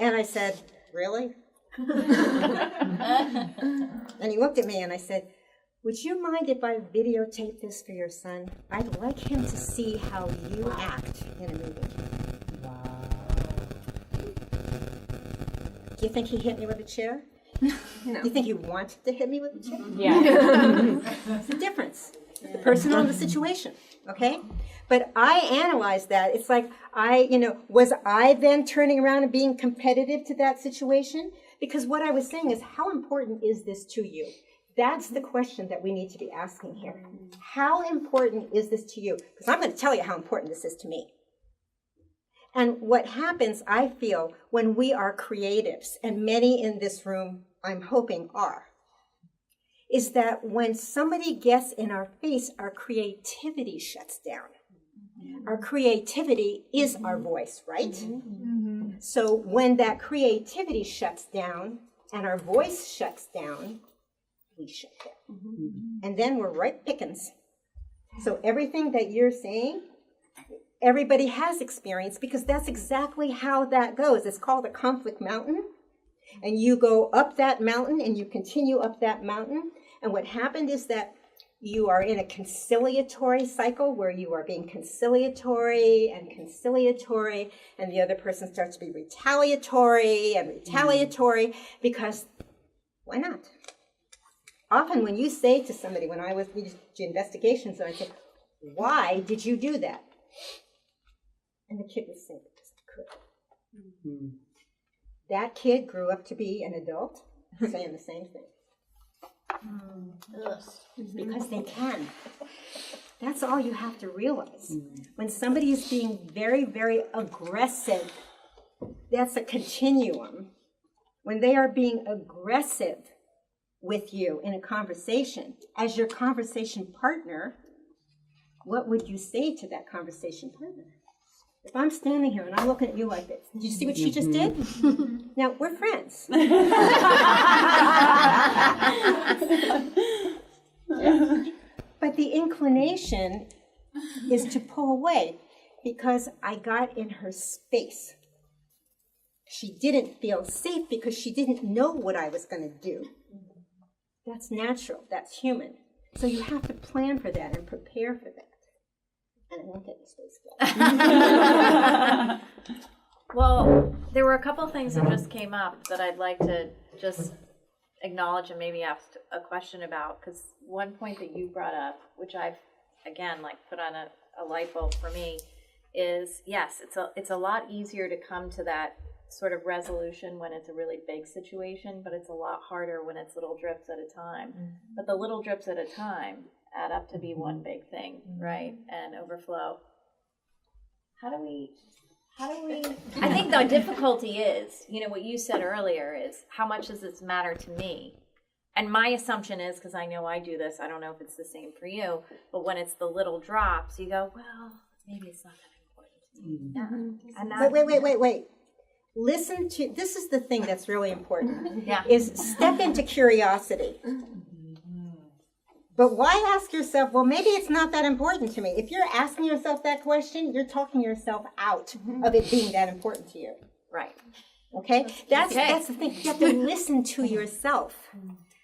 and I said, really? And he looked at me and I said, would you mind if I videotape this for your son? I'd like him to see how you act in a meeting. Wow. Do you think he hit me with a chair? No. Do you think he wanted to hit me with a chair? Yeah. It's the difference. The personal and the situation, okay? But I analyzed that. It's like was I then turning around and being competitive to that situation? Because what I was saying is, how important is this to you? That's the question that we need to be asking here. How important is this to you? Because I'm going to tell you how important this is to me. And what happens, I feel, when we are creatives, and many in this room, I'm hoping, are, is that when somebody gets in our face, our creativity shuts down. Our creativity is our voice, right? So when that creativity shuts down and our voice shuts down, we shut down. And then we're right pickings. So everything that you're saying, everybody has experienced, because that's exactly how that goes. It's called a conflict mountain. And you go up that mountain and you continue up that mountain. And what happened is that you are in a conciliatory cycle where you are being conciliatory, and the other person starts to be retaliatory, because why not? Often when you say to somebody, we did investigations, and I said, why did you do that? And the kid would say, because I could. That kid grew up to be an adult saying the same thing. Because they can. That's all you have to realize. When somebody is being very, very aggressive, that's a continuum. When they are being aggressive with you in a conversation, as your conversation partner, what would you say to that conversation partner? If I'm standing here and I'm looking at you like this, did you see what she just did? Now, we're friends. But the inclination is to pull away because I got in her space. She didn't feel safe because she didn't know what I was going to do. That's natural. That's human. So you have to plan for that and prepare for that. And I won't get into space yet. Well, there were a couple things that just came up that I'd like to just acknowledge and maybe ask a question about, because one point that you brought up, which I've, again, like put on a light bulb for me, is yes, it's a lot easier to come to that sort of resolution when it's a really big situation, but it's a lot harder when it's little drips at a time. But the little drips at a time add up to be one big thing, right? And overflow. How do we, I think the difficulty is, you know, what you said earlier is, how much does this matter to me? And my assumption is, because I know I do this, I don't know if it's the same for you, but when it's the little drops, you go, well, maybe it's not that important to me. And that, Wait. Listen to, this is the thing that's really important, yeah. is step into curiosity. But why ask yourself, well, maybe it's not that important to me. If you're asking yourself that question, you're talking yourself out of it being that important to you. Right. Okay? That's the thing. You have to listen to yourself.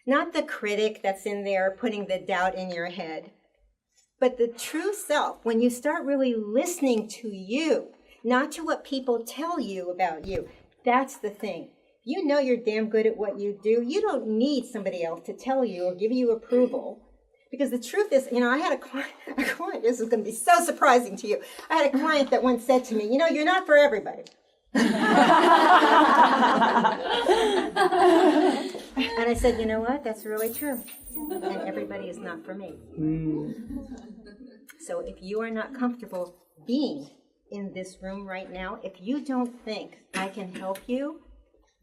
Not the critic that's in there putting the doubt in your head. But the true self, when you start really listening to you, not to what people tell you about you, that's the thing. You know you're damn good at what you do. You don't need somebody else to tell you or give you approval. Because the truth is, you know, I had a client, this is going to be so surprising to you. I had a client that once said to me, you know, you're not for everybody. And I said, you know what? That's really true. And everybody is not for me. So if you are not comfortable being in this room right now, if you don't think I can help you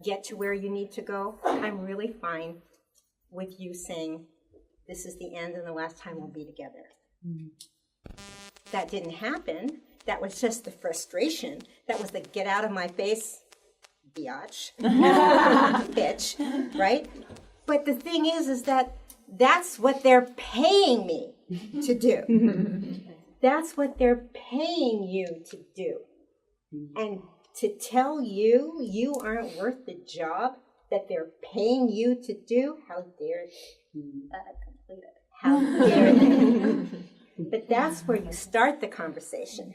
get to where you need to go, I'm really fine with you saying, this is the end and the last time we'll be together. That didn't happen. That was just the frustration. That was the get out of my face, biatch, bitch, right? But the thing is that that's what they're paying me to do. That's what they're paying you to do. And to tell you, you aren't worth the job that they're paying you to do, how dare they? How dare they? But that's where you start the conversation.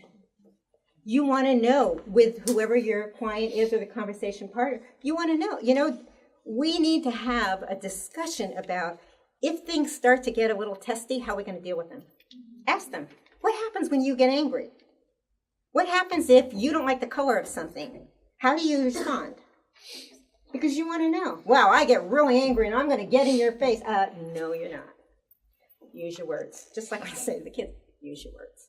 You want to know, with whoever your client is or the conversation partner, you want to know, you know, we need to have a discussion about if things start to get a little testy, how are we going to deal with them? Ask them, what happens when you get angry? What happens if you don't like the color of something? How do you respond? Because you want to know. Wow, I get really angry and I'm going to get in your face. No, you're not. Use your words. Just like I say to the kids, use your words.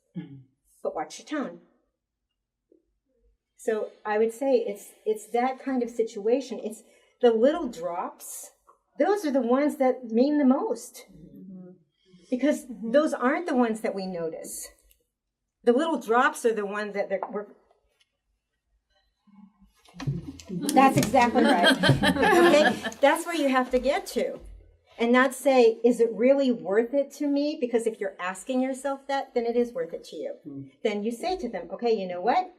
But watch your tone. So I would say it's that kind of situation. It's the little drops. Those are the ones that mean the most. Because those aren't the ones that we notice. The little drops are the ones that we're... That's exactly right. Okay? That's where you have to get to. And not say, is it really worth it to me? Because if you're asking yourself that, then it is worth it to you. Then you say to them, okay, you know what?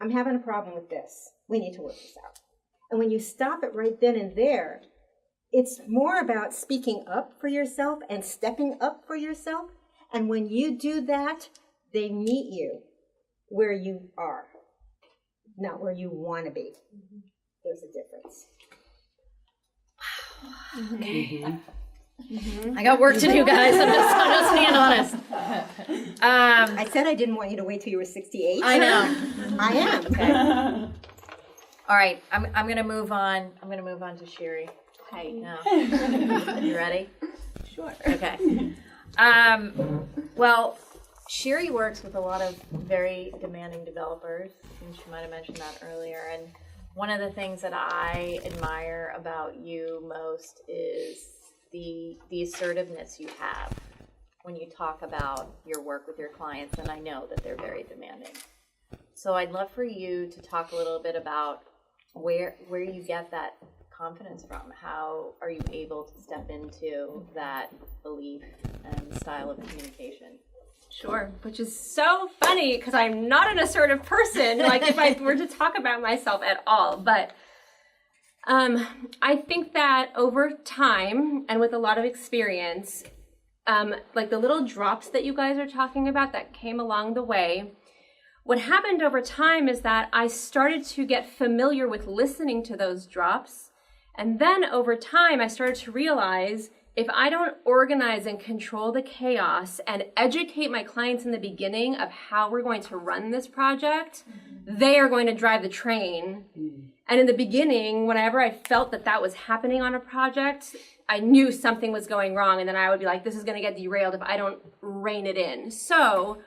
I'm having a problem with this. We need to work this out. And when you stop it right then and there, it's more about speaking up for yourself and stepping up for yourself. And when you do that, they meet you where you are, not where you want to be. There's a difference. Okay. I got work to do, guys. I'm just being honest. I said I didn't want you to wait till you were 68. I know. I am. Okay. All right. I'm gonna move on. I'm gonna move on to Shirry. Hi. Now, you ready? Sure. Okay. Well, Shirry works with a lot of very demanding developers, and she might have mentioned that earlier. And one of the things that I admire about you most is the assertiveness you have when you talk about your work with your clients, and I know that they're very demanding. So I'd love for you to talk a little bit about where you get that confidence from. How are you able to step into that belief and style of communication? Sure, which is so funny because I'm not an assertive person, like if I were to talk about myself at all. But I think that over time and with a lot of experience, like the little drops that you guys are talking about that came along the way, what happened over time is that I started to get familiar with listening to those drops. And then over time, I started to realize if I don't organize and control the chaos and educate my clients in the beginning of how we're going to run this project, they are going to drive the train. And in the beginning, whenever I felt that that was happening on a project, I knew something was going wrong. And then I would be like, this is going to get derailed if I don't rein it in. So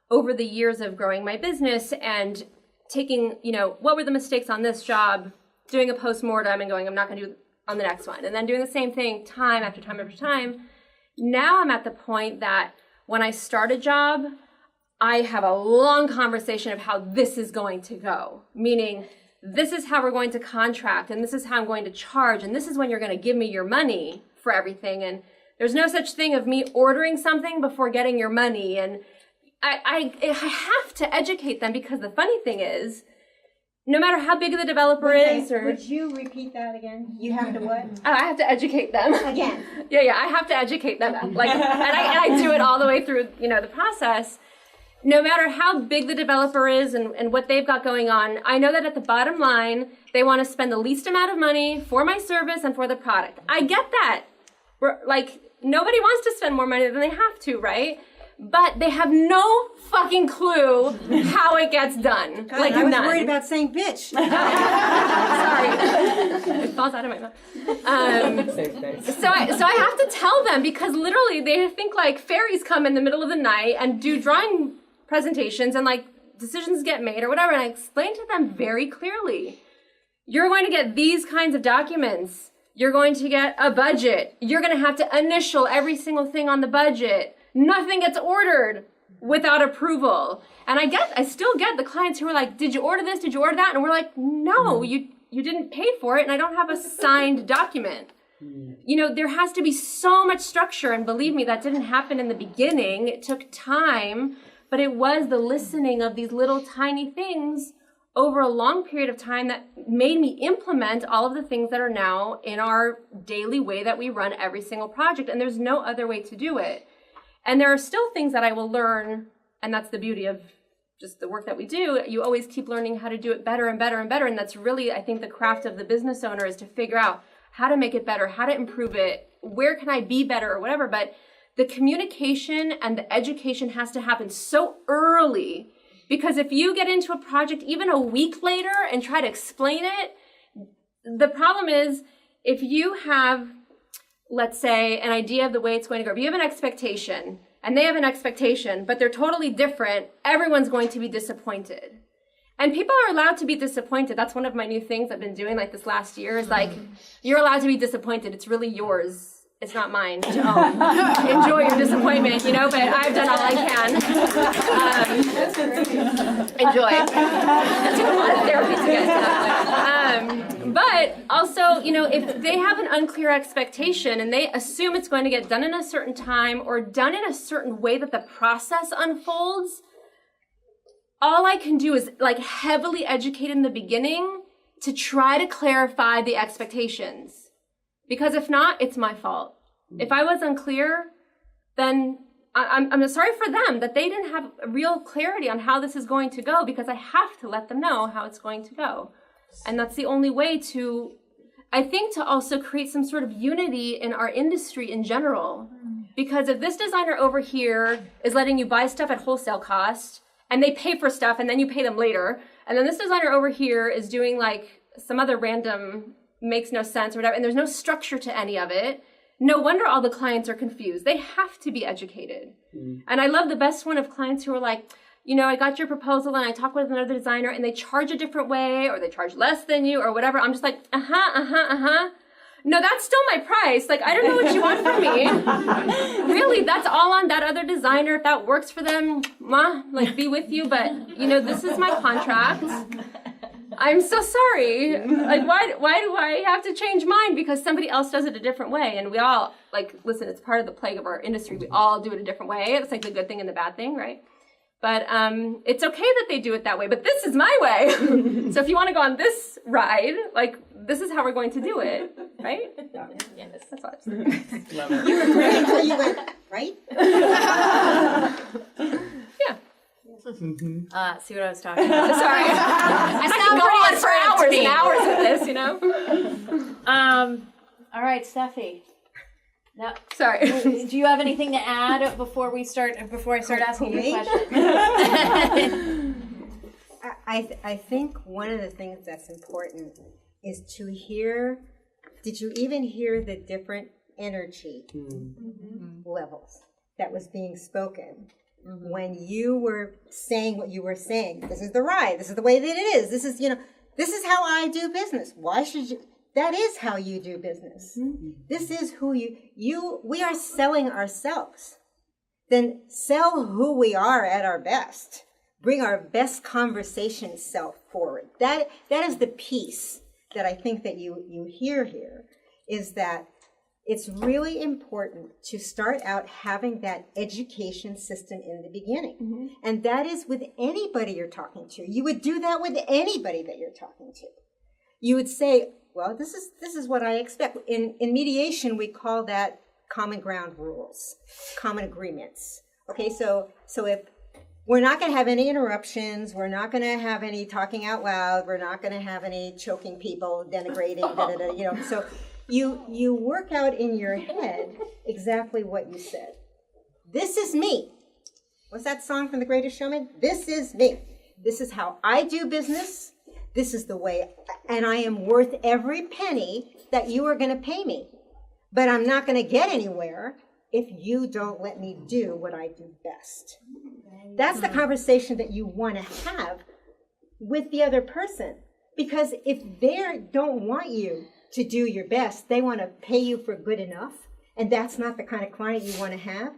over the years of growing my business and taking, what were the mistakes on this job, doing a postmortem and going, I'm not going to do on the next one. And then doing the same thing time after time after time. Now I'm at the point that when I start a job, I have a long conversation of how this is going to go. Meaning, this is how we're going to contract, and this is how I'm going to charge, and this is when you're going to give me your money for everything. And there's no such thing of me ordering something before getting your money. And I have to educate them, because the funny thing is, no matter how big the developer is, or... Would you repeat that again? You have to what? Oh, I have to educate them. Again. Yeah, I have to educate them. And I do it all the way through, the process. No matter how big the developer is and what they've got going on, I know that at the bottom line, they want to spend the least amount of money for my service and for the product. I get that. Nobody wants to spend more money than they have to, right? But they have no fucking clue how it gets done. God, I was worried about saying bitch. Sorry. It falls out of my mouth. So I have to tell them, because literally they think like fairies come in the middle of the night and do drawing presentations and like decisions get made or whatever. And I explain to them very clearly, you're going to get these kinds of documents. You're going to get a budget. You're going to have to initial every single thing on the budget. Nothing gets ordered without approval. And I still get the clients who are like, did you order this? Did you order that? And we're like, no, you didn't pay for it, and I don't have a signed document. There has to be so much structure, and believe me, that didn't happen in the beginning. It took time, but it was the listening of these little tiny things over a long period of time that made me implement all of the things that are now in our daily way that we run every single project, and there's no other way to do it. And there are still things that I will learn, and that's the beauty of just the work that we do. You always keep learning how to do it better and better and better, and that's really, I think, the craft of the business owner, is to figure out how to make it better, how to improve it, where can I be better or whatever. But the communication and the education has to happen so early, because if you get into a project even a week later and try to explain it, the problem is if you have, let's say, an idea of the way it's going to go. If you have an expectation and they have an expectation, but they're totally different, everyone's going to be disappointed. And people are allowed to be disappointed. That's one of my new things I've been doing like this last year, is like, you're allowed to be disappointed. It's really yours. It's not mine to own. Enjoy your disappointment, but I've done all I can. Enjoy. It took a lot of therapy to get to that point. But also, if they have an unclear expectation and they assume it's going to get done in a certain time or done in a certain way that the process unfolds, all I can do is like heavily educate in the beginning to try to clarify the expectations. Because if not, it's my fault. If I was unclear, then I'm sorry for them that they didn't have real clarity on how this is going to go, because I have to let them know how it's going to go. And that's the only way to, I think, to also create some sort of unity in our industry in general. Because if this designer over here is letting you buy stuff at wholesale cost, and they pay for stuff and then you pay them later, and then this designer over here is doing like some other random, makes no sense or whatever, and there's no structure to any of it, no wonder all the clients are confused. They have to be educated. And I love the best one of clients who are like, I got your proposal and I talked with another designer and they charge a different way, or they charge less than you or whatever. I'm just like, no, that's still my price. Like, I don't know what you want from me. Really, that's all on that other designer. If that works for them, be with you. But, this is my contract. I'm so sorry. Like, why do I have to change mine because somebody else does it a different way? And we all, like, listen, it's part of the plague of our industry. We all do it a different way. It's like the good thing and the bad thing, right? But it's okay that they do it that way, but this is my way. So if you want to go on this ride, like, this is how we're going to do it, right? Yeah, that's all I'm saying. You were great until you went, right? Yeah. See what I was talking about? Sorry. I can go on for hours and hours with this, you know? All right, Steffi. Now, Sorry. do you have anything to add before I start asking you Me? questions? I think one of the things that's important is to hear, did you even hear the different energy levels that was being spoken when you were saying what you were saying? This is the ride. This is the way that it is. This is, this is how I do business. Why should you? That is how you do business. This is who we are selling ourselves. Then sell who we are at our best. Bring our best conversation self forward. That is the piece that I think that you hear here, is that it's really important to start out having that education system in the beginning. And that is with anybody you're talking to. You would do that with anybody that you're talking to. You would say, well, this is what I expect. In mediation, we call that common ground rules, common agreements. Okay, so if we're not going to have any interruptions, we're not going to have any talking out loud, we're not going to have any choking people, denigrating, So you work out in your head exactly what you said. This is me. What's that song from The Greatest Showman? This is me. This is how I do business. This is the way, and I am worth every penny that you are going to pay me. But I'm not going to get anywhere if you don't let me do what I do best. That's the conversation that you want to have with the other person. Because if they don't want you to do your best, they want to pay you for good enough, and that's not the kind of client you want to have,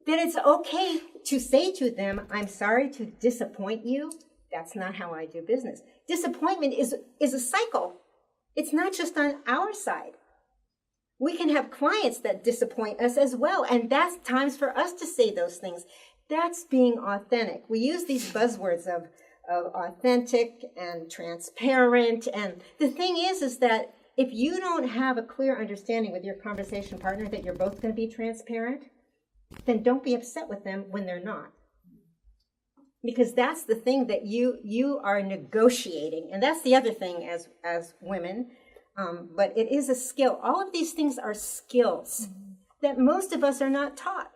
then it's okay to say to them, I'm sorry to disappoint you. That's not how I do business. Disappointment is a cycle. It's not just on our side. We can have clients that disappoint us as well, and that's times for us to say those things. That's being authentic. We use these buzzwords of authentic and transparent, and the thing is that if you don't have a clear understanding with your conversation partner that you're both going to be transparent, then don't be upset with them when they're not. Because that's the thing that you are negotiating. And that's the other thing as women. But it is a skill. All of these things are skills that most of us are not taught.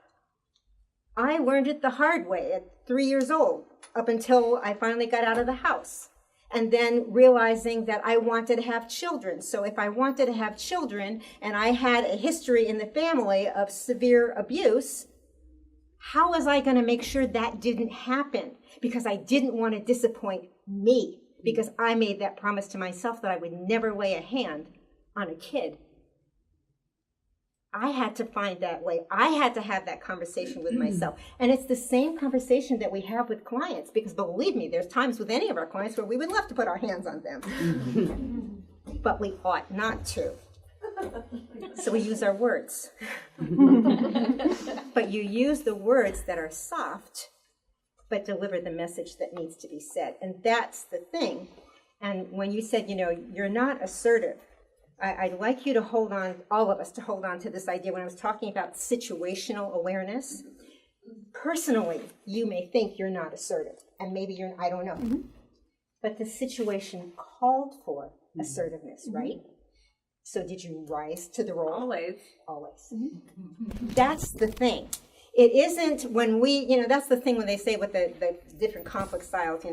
I learned it the hard way at 3 years old, up until I finally got out of the house. And then realizing that I wanted to have children. So if I wanted to have children and I had a history in the family of severe abuse, how was I going to make sure that didn't happen? Because I didn't want to disappoint me, because I made that promise to myself that I would never lay a hand on a kid. I had to find that way. I had to have that conversation with myself. And it's the same conversation that we have with clients, because believe me, there's times with any of our clients where we would love to put our hands on them. But we ought not to. So we use our words. But you use the words that are soft, but deliver the message that needs to be said. And that's the thing. And when you said, you're not assertive, I'd like you to hold on, all of us to hold on to this idea when I was talking about situational awareness. Personally, you may think you're not assertive, and maybe I don't know. But the situation called for assertiveness, right? So did you rise to the role? Always. Always. That's the thing. It isn't when that's the thing when they say with the different conflict styles,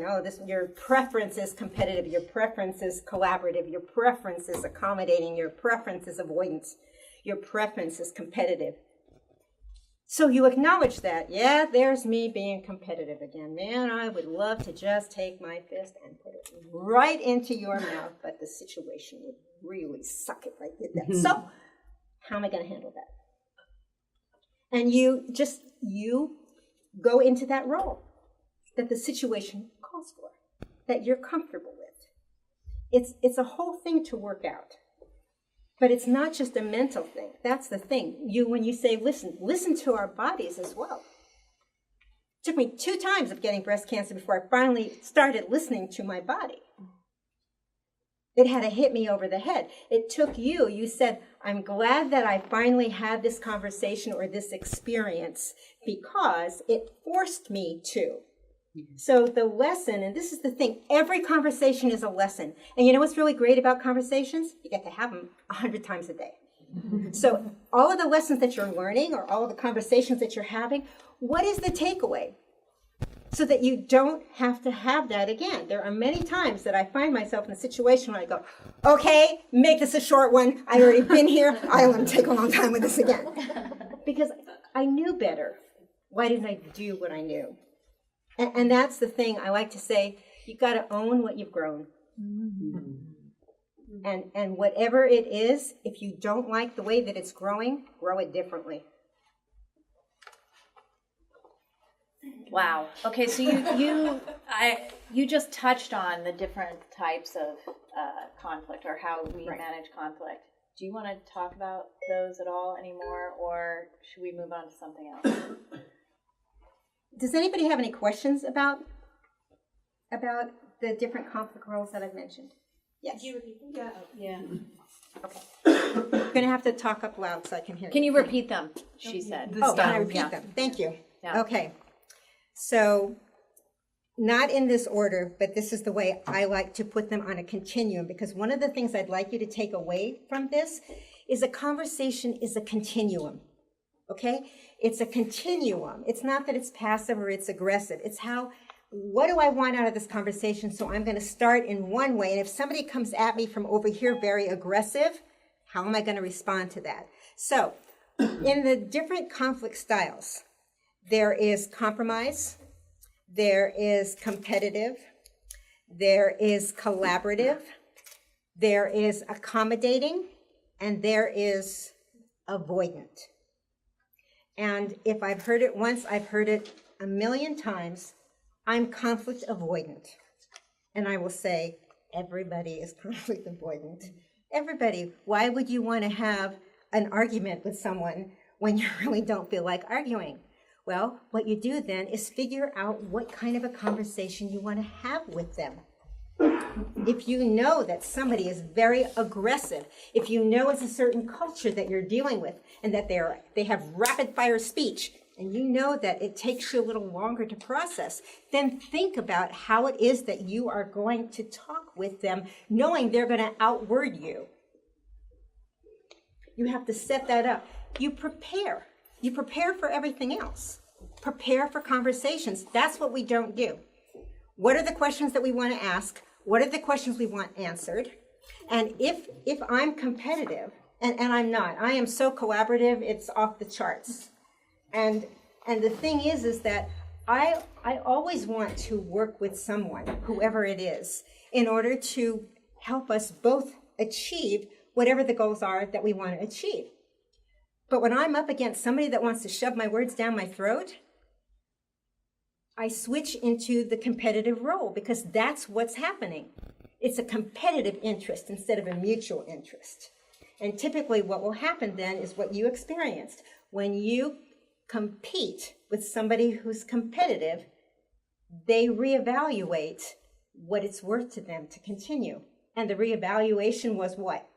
your preference is competitive, your preference is collaborative, your preference is accommodating, your preference is avoidance, your preference is competitive. So you acknowledge that, yeah, there's me being competitive again. Man, I would love to just take my fist and put it right into your mouth, but the situation would really suck if I did that. So how am I going to handle that? And you go into that role that the situation calls for, that you're comfortable with. it's a whole thing to work out. But it's not just a mental thing. That's the thing. When you say listen to our bodies as well. It took me 2 times of getting breast cancer before I finally started listening to my body. It had to hit me over the head. It took you said, I'm glad that I finally had this conversation or this experience because it forced me to. So the lesson, and this is the thing, every conversation is a lesson. And you know what's really great about conversations? You get to have them 100 times a day. So all of the lessons that you're learning or all of the conversations that you're having, what is the takeaway? So that you don't have to have that again. There are many times that I find myself in a situation where I go, okay, make this a short one. I've already been here. I don't want to take a long time with this again. Because I knew better. Why didn't I do what I knew? And that's the thing I like to say, you've got to own what you've grown. And whatever it is, if you don't like the way that it's growing, grow it differently. Wow. Okay, so you just touched on the different types of conflict or how we manage conflict. Do you want to talk about those at all anymore, or should we move on to something else? Does anybody have any questions about the different conflict roles that I've mentioned? Yes. Can you repeat them? Yeah. Okay. I'm going to have to talk up loud so I can hear you. Can you repeat them? She said. Oh, can I repeat them? Thank you. Yeah. Okay. So, not in this order, but this is the way I like to put them on a continuum, because one of the things I'd like you to take away from this is a conversation is a continuum. Okay? It's a continuum. It's not that it's passive or it's aggressive. It's what do I want out of this conversation? So I'm going to start in one way. And if somebody comes at me from over here very aggressive, how am I going to respond to that? So in the different conflict styles, there is compromise, there is competitive, there is collaborative, there is accommodating, and there is avoidant. And if I've heard it once, I've heard it a million times. I'm conflict avoidant. And I will say, everybody is conflict avoidant. Everybody. Why would you want to have an argument with someone when you really don't feel like arguing? Well, what you do then is figure out what kind of a conversation you want to have with them. If you know that somebody is very aggressive, if you know it's a certain culture that you're dealing with and that they have rapid fire speech, and you know that it takes you a little longer to process, then think about how it is that you are going to talk with them, knowing they're going to outword you. You have to set that up. You prepare. You prepare for everything else. Prepare for conversations. That's what we don't do. What are the questions that we want to ask? What are the questions we want answered? And if I'm competitive, and I'm not, I am so collaborative, it's off the charts. And the thing is that I always want to work with someone, whoever it is, in order to help us both achieve whatever the goals are that we want to achieve. But when I'm up against somebody that wants to shove my words down my throat, I switch into the competitive role because that's what's happening. It's a competitive interest instead of a mutual interest. And typically what will happen then is what you experienced. When you compete with somebody who's competitive, they reevaluate what it's worth to them to continue. And the reevaluation was what?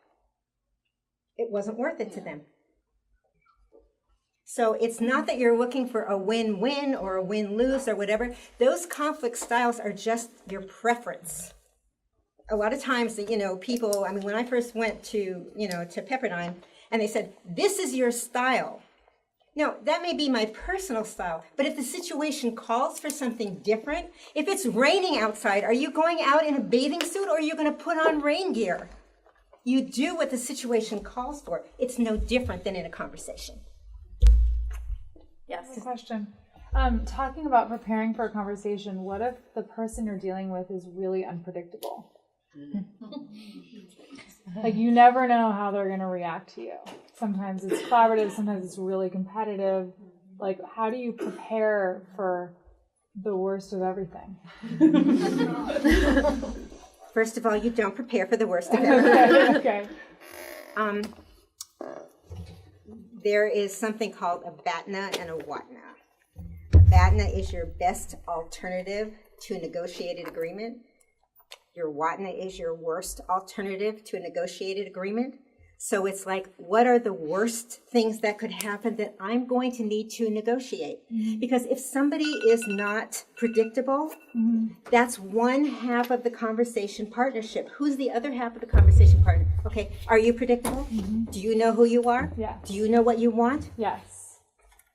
It wasn't worth it to them. So it's not that you're looking for a win-win or a win-lose or whatever. Those conflict styles are just your preference. A lot of times, people, when I first went to Pepperdine, and they said, this is your style. No, that may be my personal style, but if the situation calls for something different, if it's raining outside, are you going out in a bathing suit or are you going to put on rain gear? You do what the situation calls for. It's no different than in a conversation. Yes. Question. Talking about preparing for a conversation, what if the person you're dealing with is really unpredictable? Like you never know how they're going to react to you. Sometimes it's collaborative, sometimes it's really competitive. Like how do you prepare for the worst of everything? First of all, you don't prepare for the worst of it. Okay. There is something called a BATNA and a WATNA. A BATNA is your best alternative to a negotiated agreement. Your WATNA is your worst alternative to a negotiated agreement. So it's like, what are the worst things that could happen that I'm going to need to negotiate? Because if somebody is not predictable, that's one half of the conversation partnership. Who's the other half of the conversation partner? Okay, are you predictable? Do you know who you are? Yes. Do you know what you want? Yes.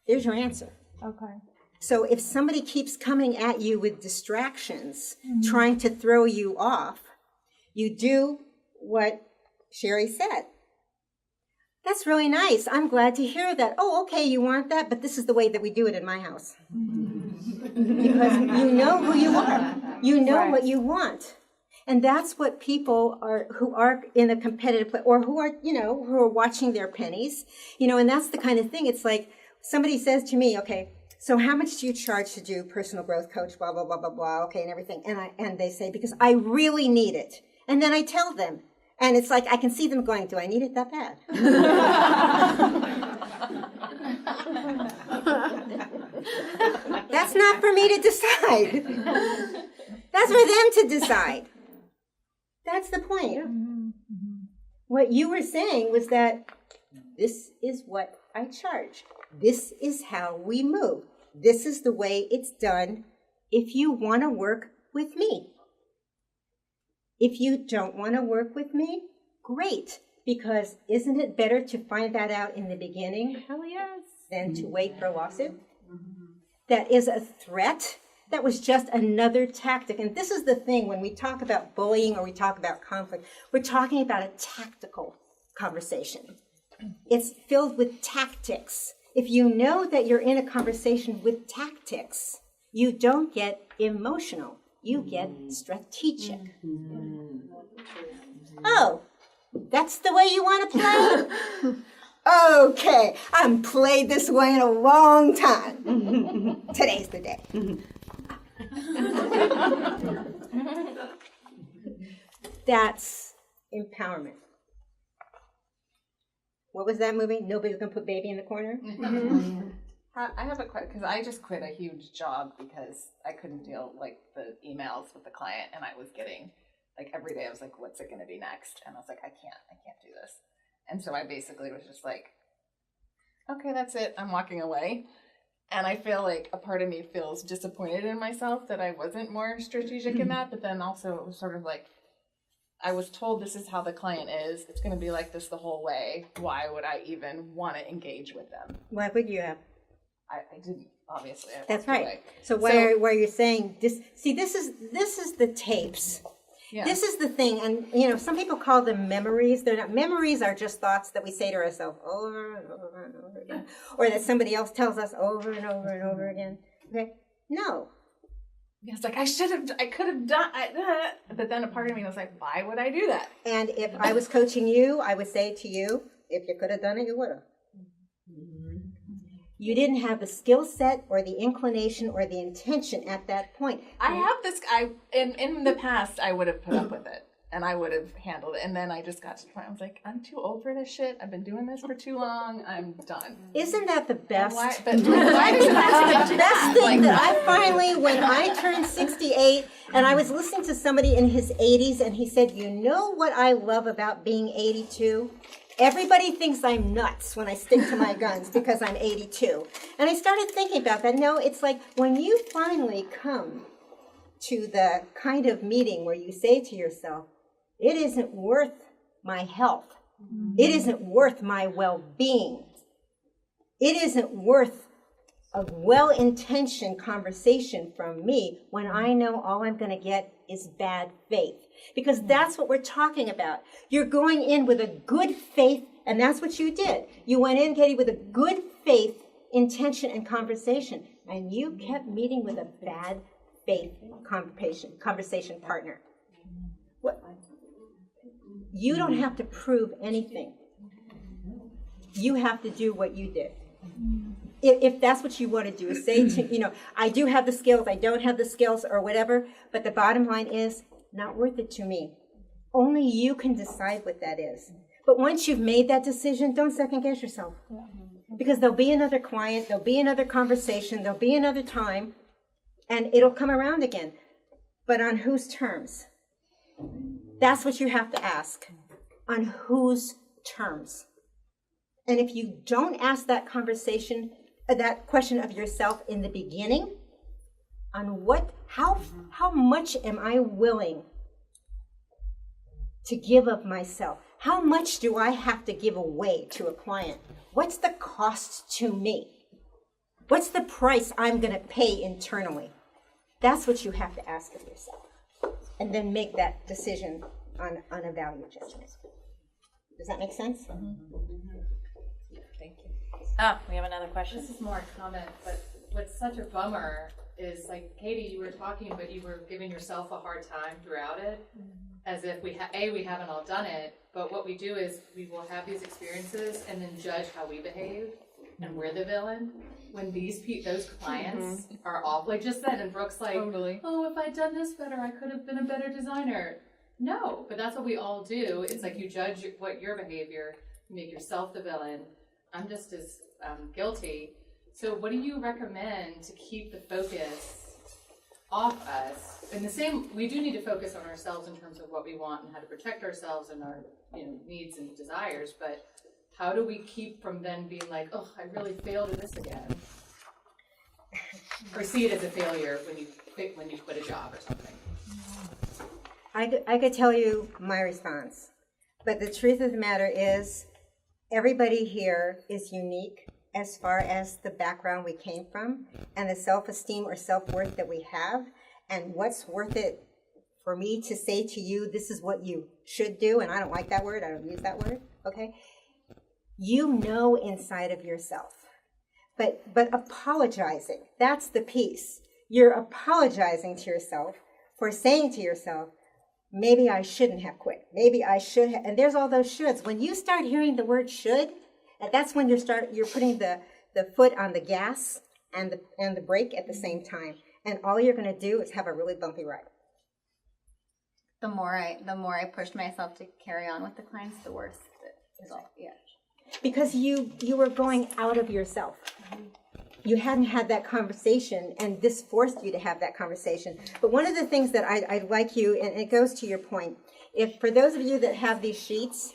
There's your answer. Okay. So if somebody keeps coming at you with distractions, trying to throw you off, you do what Shirry said. That's really nice. I'm glad to hear that. Oh, okay, you want that, but this is the way that we do it in my house. Because you know who you are. You know what you want. And that's what people are who are in a competitive play, or who are, who are watching their pennies, and that's the kind of thing. It's like somebody says to me, okay, so how much do you charge to do personal growth coach, blah, blah, blah, blah, blah, okay, and everything. And they say, because I really need it. And then I tell them. And it's like, I can see them going, do I need it that bad? That's not for me to decide. That's for them to decide. That's the point. What you were saying was that this is what I charge. This is how we move. This is the way it's done if you want to work with me. If you don't want to work with me, great, because isn't it better to find that out in the beginning? Hell yes. Than to wait for a lawsuit? That is a threat. That was just another tactic. And this is the thing, when we talk about bullying or we talk about conflict, we're talking about a tactical conversation. It's filled with tactics. If you know that you're in a conversation with tactics, you don't get emotional. You get strategic. Oh, that's the way you want to play? Okay, I haven't played this way in a long time. Today's the day. That's empowerment. What was that movie? Nobody's gonna put baby in the corner? I have a question, because I just quit a huge job because I couldn't deal the emails with the client, and I was getting every day I was like, what's it going to be next? And I was like, I can't do this. And so I basically was just like, okay, that's it. I'm walking away. And I feel like a part of me feels disappointed in myself that I wasn't more strategic in that. But then also it was sort of like, I was told this is how the client is. It's going to be like this the whole way. Why would I even want to engage with them? Why would you have? I didn't, obviously. That's right. Away. So why are you saying this? See, this is the tapes. Yeah. This is the thing, and some people call them memories. They're not. Memories are just thoughts that we say to ourselves over and over and over again, or that somebody else tells us over and over and over again. Okay? No. It's like I could have done that, but then a part of me was like, why would I do that? And if I was coaching you, I would say to you, if you could have done it, you would have. You didn't have the skill set or the inclination or the intention at that point. I have this. In the past, I would have put up with it and I would have handled it. And then I just got to the point. I was like, I'm too old for this shit. I've been doing this for too long. I'm done. Isn't that the best? Why does it have to the best thing that I finally, when I turned 68, and I was listening to somebody in his 80s, and he said, "You know what I love about being 82? Everybody thinks I'm nuts when I stick to my guns because I'm 82. And I started thinking about that. No, it's like when you finally come to the kind of meeting where you say to yourself, it isn't worth my health. It isn't worth my well-being. It isn't worth a well-intentioned conversation from me when I know all I'm going to get is bad faith. Because that's what we're talking about. You're going in with a good faith, and that's what you did. You went in, Katie, with a good faith, intention, and conversation, and you kept meeting with a bad faith conversation partner. What? You don't have to prove anything. You have to do what you did. If that's what you want to do, is say to, I do have the skills, I don't have the skills, or whatever, but the bottom line is, not worth it to me. Only you can decide what that is. But once you've made that decision, don't second guess yourself. Because there'll be another client, there'll be another conversation, there'll be another time, and it'll come around again. But on whose terms? That's what you have to ask. On whose terms? And if you don't ask that conversation, that question of yourself in the beginning, on how much am I willing to give of myself? How much do I have to give away to a client? What's the cost to me? What's the price I'm going to pay internally? That's what you have to ask of yourself. And then make that decision on a value judgment. Does that make sense? Thank you. Oh, we have another question. This is more a comment, but what's such a bummer is, like, Katie, you were talking, but you were giving yourself a hard time throughout it, as if we haven't all done it, but what we do is we will have these experiences and then judge how we behave, and we're the villain. When those clients are off, like just then, and Brooke's like, Totally. oh, if I'd done this better, I could have been a better designer. No, but that's what we all do. It's like you judge your behavior, you make yourself the villain. I'm just as guilty. So what do you recommend to keep the focus off us? And the same, we do need to focus on ourselves in terms of what we want and how to protect ourselves and our needs and desires, but how do we keep from then being like, oh, I really failed in this again? Or see it as a failure when you quit a job or something. I could tell you my response, but the truth of the matter is everybody here is unique as far as the background we came from and the self-esteem or self-worth that we have, and what's worth it for me to say to you, this is what you should do, and I don't like that word, I don't use that word, okay? You know inside of yourself, but apologizing, that's the piece. You're apologizing to yourself for saying to yourself, maybe I shouldn't have quit. Maybe I should have. And there's all those shoulds. When you start hearing the word should, that's when you're putting the foot on the gas and the brake at the same time. And all you're going to do is have a really bumpy ride. The more I pushed myself to carry on with the clients, the worse it was. Yeah. Because you were going out of yourself. You hadn't had that conversation, and this forced you to have that conversation. But one of the things that I'd like you, and it goes to your point, if for those of you that have these sheets,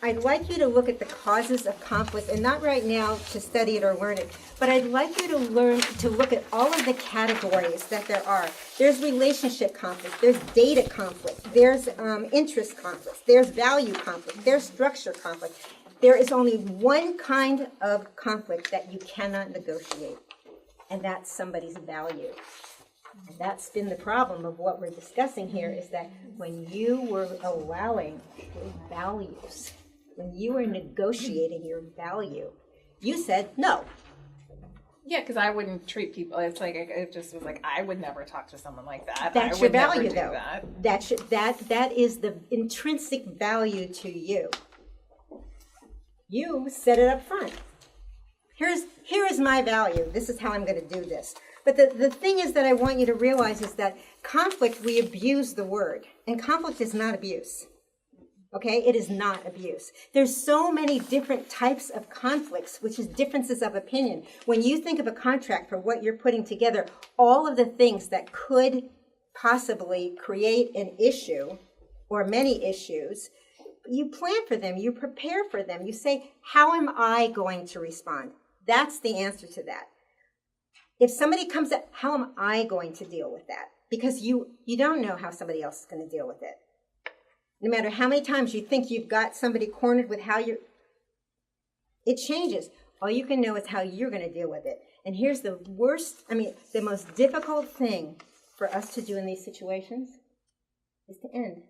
I'd like you to look at the causes of conflict, and not right now to study it or learn it, but I'd like you to look at all of the categories that there are. There's relationship conflict, there's data conflict, there's interest conflict, there's value conflict, there's structure conflict. There is only one kind of conflict that you cannot negotiate, and that's somebody's value. And that's been the problem of what we're discussing here, is that when you were allowing your values, when you were negotiating your value, you said no. Yeah, because I wouldn't treat people. It's like it just was like I would never talk to someone like that. That's I your would never value, do though. That. That is the intrinsic value to you. You set it up front. Here is my value. This is how I'm going to do this. But the thing is that I want you to realize is that conflict, we abuse the word. And conflict is not abuse. Okay? It is not abuse. There's so many different types of conflicts, which is differences of opinion. When you think of a contract for what you're putting together, all of the things that could possibly create an issue or many issues, you plan for them, you prepare for them, you say, how am I going to respond? That's the answer to that. If somebody comes up, how am I going to deal with that? Because you don't know how somebody else is going to deal with it. No matter how many times you think you've got somebody cornered with it changes. All you can know is how you're going to deal with it. And here's the the most difficult thing for us to do in these situations is to end.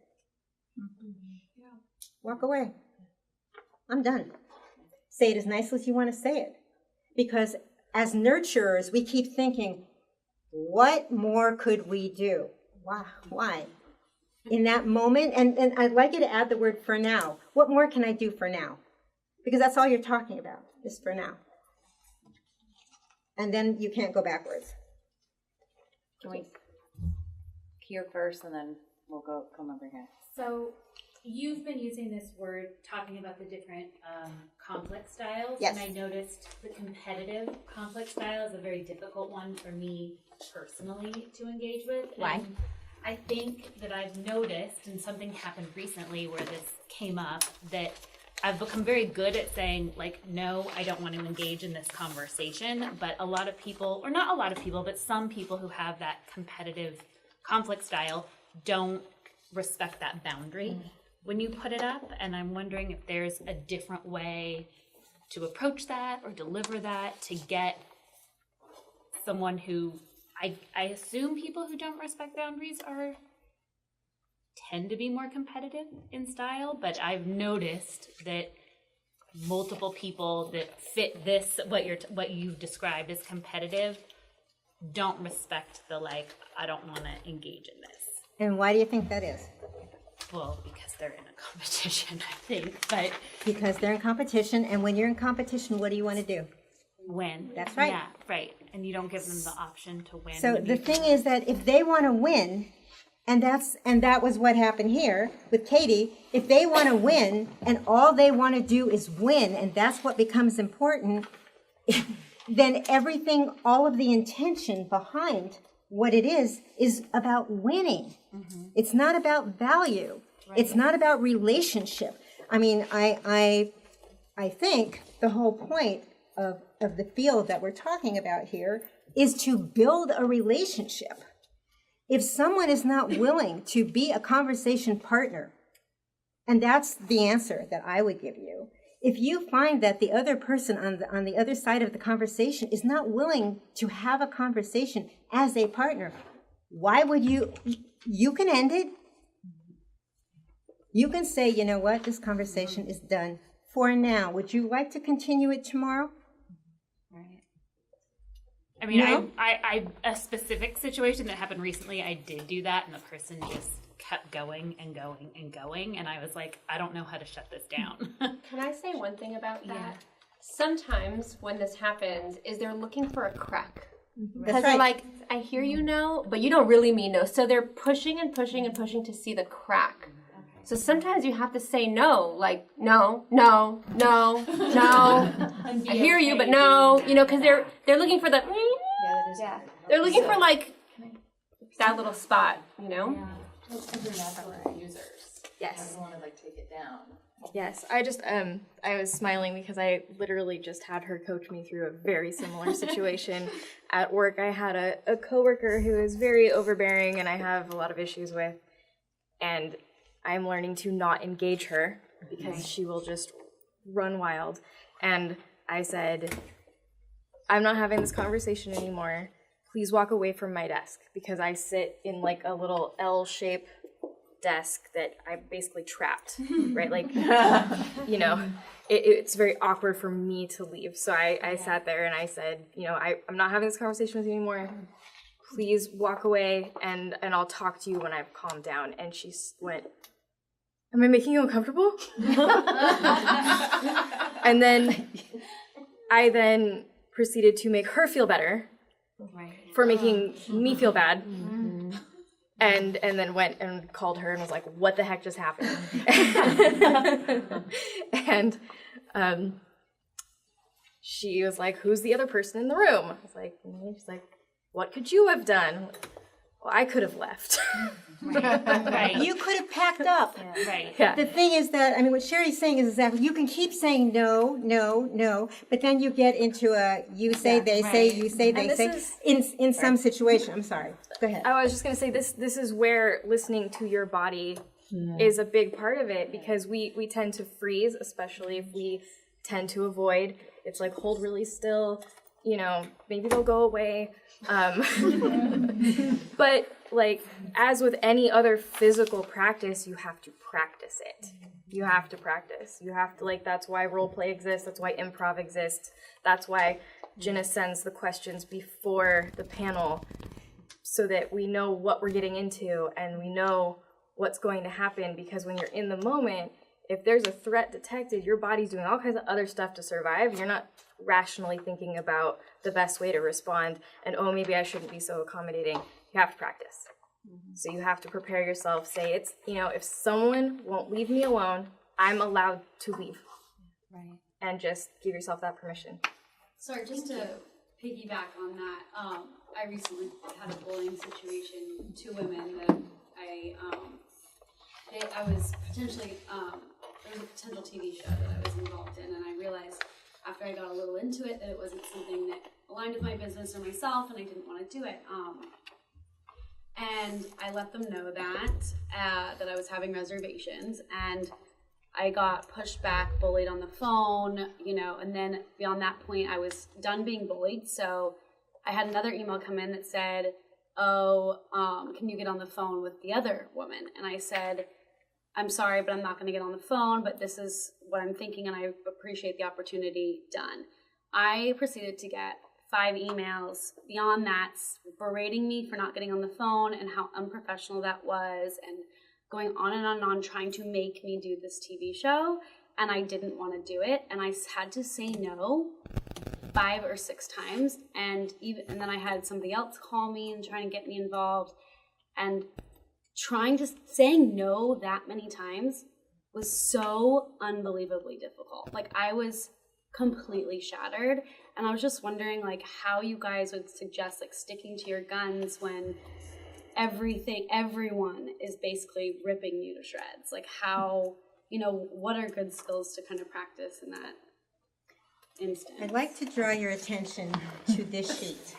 Walk away. I'm done. Say it as nicely as you want to say it. Because as nurturers, we keep thinking, what more could we do? Why? In that moment, and I'd like you to add the word for now. What more can I do for now? Because that's all you're talking about, is for now. And then you can't go backwards. Can here first, and then we'll come over here. So you've been using this word talking about the different conflict styles. Yes. And I noticed the competitive conflict style is a very difficult one for me personally to engage with. Why? And I think that I've noticed, and something happened recently where this came up, that I've become very good at saying, like, no, I don't want to engage in this conversation. But a lot of people, or not a lot of people, but some people who have that competitive conflict style don't respect that boundary when you put it up. And I'm wondering if there's a different way to approach that or deliver that to get someone who, I assume people who don't respect boundaries tend to be more competitive in style, but I've noticed that multiple people that fit this, what you've described as competitive, don't respect the, like, I don't want to engage in this. And why do you think that is? Well, because they're in a competition, I think, but Because they're in competition, and when you're in competition, what do you want to do? when. That's right. Yeah, right. And you don't give them the option to win. So when the you thing do is that if they want to win, and that was what happened here with Katie, if they want to win and all they want to do is win, and that's what becomes important, then everything, all of the intention behind what it is about winning. Mm-hmm. It's not about value. Right. It's not about relationship. I mean, I think the whole point of the field that we're talking about here is to build a relationship. If someone is not willing to be a conversation partner, and that's the answer that I would give you, if you find that the other person on the other side of the conversation is not willing to have a conversation as a partner, why would you can end it. You can say, you know what, this conversation is done for now. Would you like to continue it tomorrow? I mean, No? I a specific situation that happened recently, I did do that, and the person just kept going and going and going, and I was like, I don't know how to shut this down. Can I say one thing about that? Yeah. Sometimes when this happens, is they're looking for a crack. That's Because they're right. like, I hear you no, but you don't really mean no. So they're pushing and pushing and pushing to see the crack. So sometimes you have to say no, like, no, no, no, no. I hear you, but no, you know, because they're looking for the, yeah, they're looking for like that little spot, you know? Because they're natural users. Yes. I don't want to like take it down. Yes, I just I was smiling because I literally just had her coach me through a very similar situation at work. I had a coworker who is very overbearing and I have a lot of issues with, and I'm learning to not engage her because she will just run wild. And I said, I'm not having this conversation anymore. Please walk away from my desk, because I sit in like a little L-shaped desk that I'm basically trapped, right? Like, you know, it's very awkward for me to leave. So I sat there and I said, you know, I'm not having this conversation with you anymore. Please walk away and I'll talk to you when I've calmed down. And she went, am I making you uncomfortable? And then I then proceeded to make her feel better for making me feel bad. And then went and called her and was like, what the heck just happened? And she was like, who's the other person in the room? I was like, she's like, what could you have done? Well, I could have left. Right. You could have packed up. Right. Yeah. The thing is that, I mean, what Sherry's saying is exactly, you can keep saying no, no, no, but then you get into a you say, they say, you say, they say, in some situation. I'm sorry. Go ahead. I was just going to say, this is where listening to your body is a big part of it, because we tend to freeze, especially if we tend to avoid. It's like, hold really still, you know, maybe they'll go away. But like, as with any other physical practice, you have to practice it. You have to practice. You have to, like, that's why role play exists. That's why improv exists. That's why Ginna sends the questions before the panel, so that we know what we're getting into and we know what's going to happen. Because when you're in the moment, if there's a threat detected, your body's doing all kinds of other stuff to survive. You're not rationally thinking about the best way to respond and, oh, maybe I shouldn't be so accommodating. You have to practice. So you have to prepare yourself. Say it's, if someone won't leave me alone, I'm allowed to leave. Right. And just give yourself that permission. Sorry, just to piggyback on that, I recently had a bullying situation, 2 women that I was potentially, there was a potential TV show that I was involved in, and I realized after I got a little into it that it wasn't something that aligned with my business or myself, and I didn't want to do it. And I let them know that I was having reservations, and I got pushed back, bullied on the phone, and then beyond that point, I was done being bullied. So I had another email come in that said, can you get on the phone with the other woman? And I said, I'm sorry, but I'm not going to get on the phone, but this is what I'm thinking, and I appreciate the opportunity. Done. I proceeded to get 5 emails beyond that berating me for not getting on the phone and how unprofessional that was, and going on and on trying to make me do this TV show, and I didn't want to do it, and I had to say no 5 or 6 times, and then I had somebody else call me and trying to get me involved, and saying no that many times was so unbelievably difficult. Like, I was completely shattered, and I was just wondering how you guys would suggest sticking to your guns when everyone is basically ripping you to shreds. How, what are good skills to kind of practice in that instance? I'd like to draw your attention to this sheet.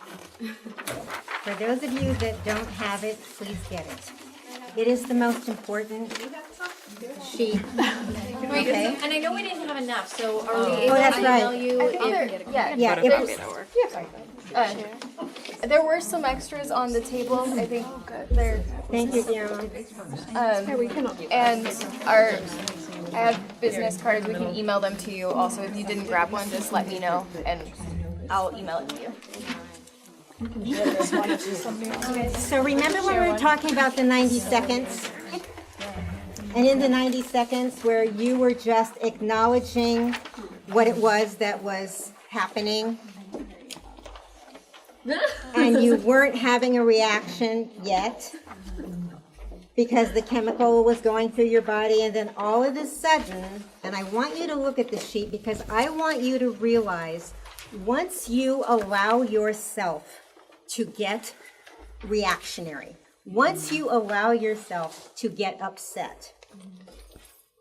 For those of you that don't have it, please get it. It is the most important sheet. Okay. And I know we didn't have enough, so are we able that's to right. email you? There were some extras on the table. I think they're. Thank you, Guillermo. And I have business cards. We can email them to you. Also, if you didn't grab one, just let me know, and I'll email it to you. So remember when we were talking about the 90 seconds? And in the 90 seconds where you were just acknowledging what it was that was happening, and you weren't having a reaction yet because the chemical was going through your body, and then all of a sudden, and I want you to look at the sheet because I want you to realize once you allow yourself to get reactionary, once you allow yourself to get upset,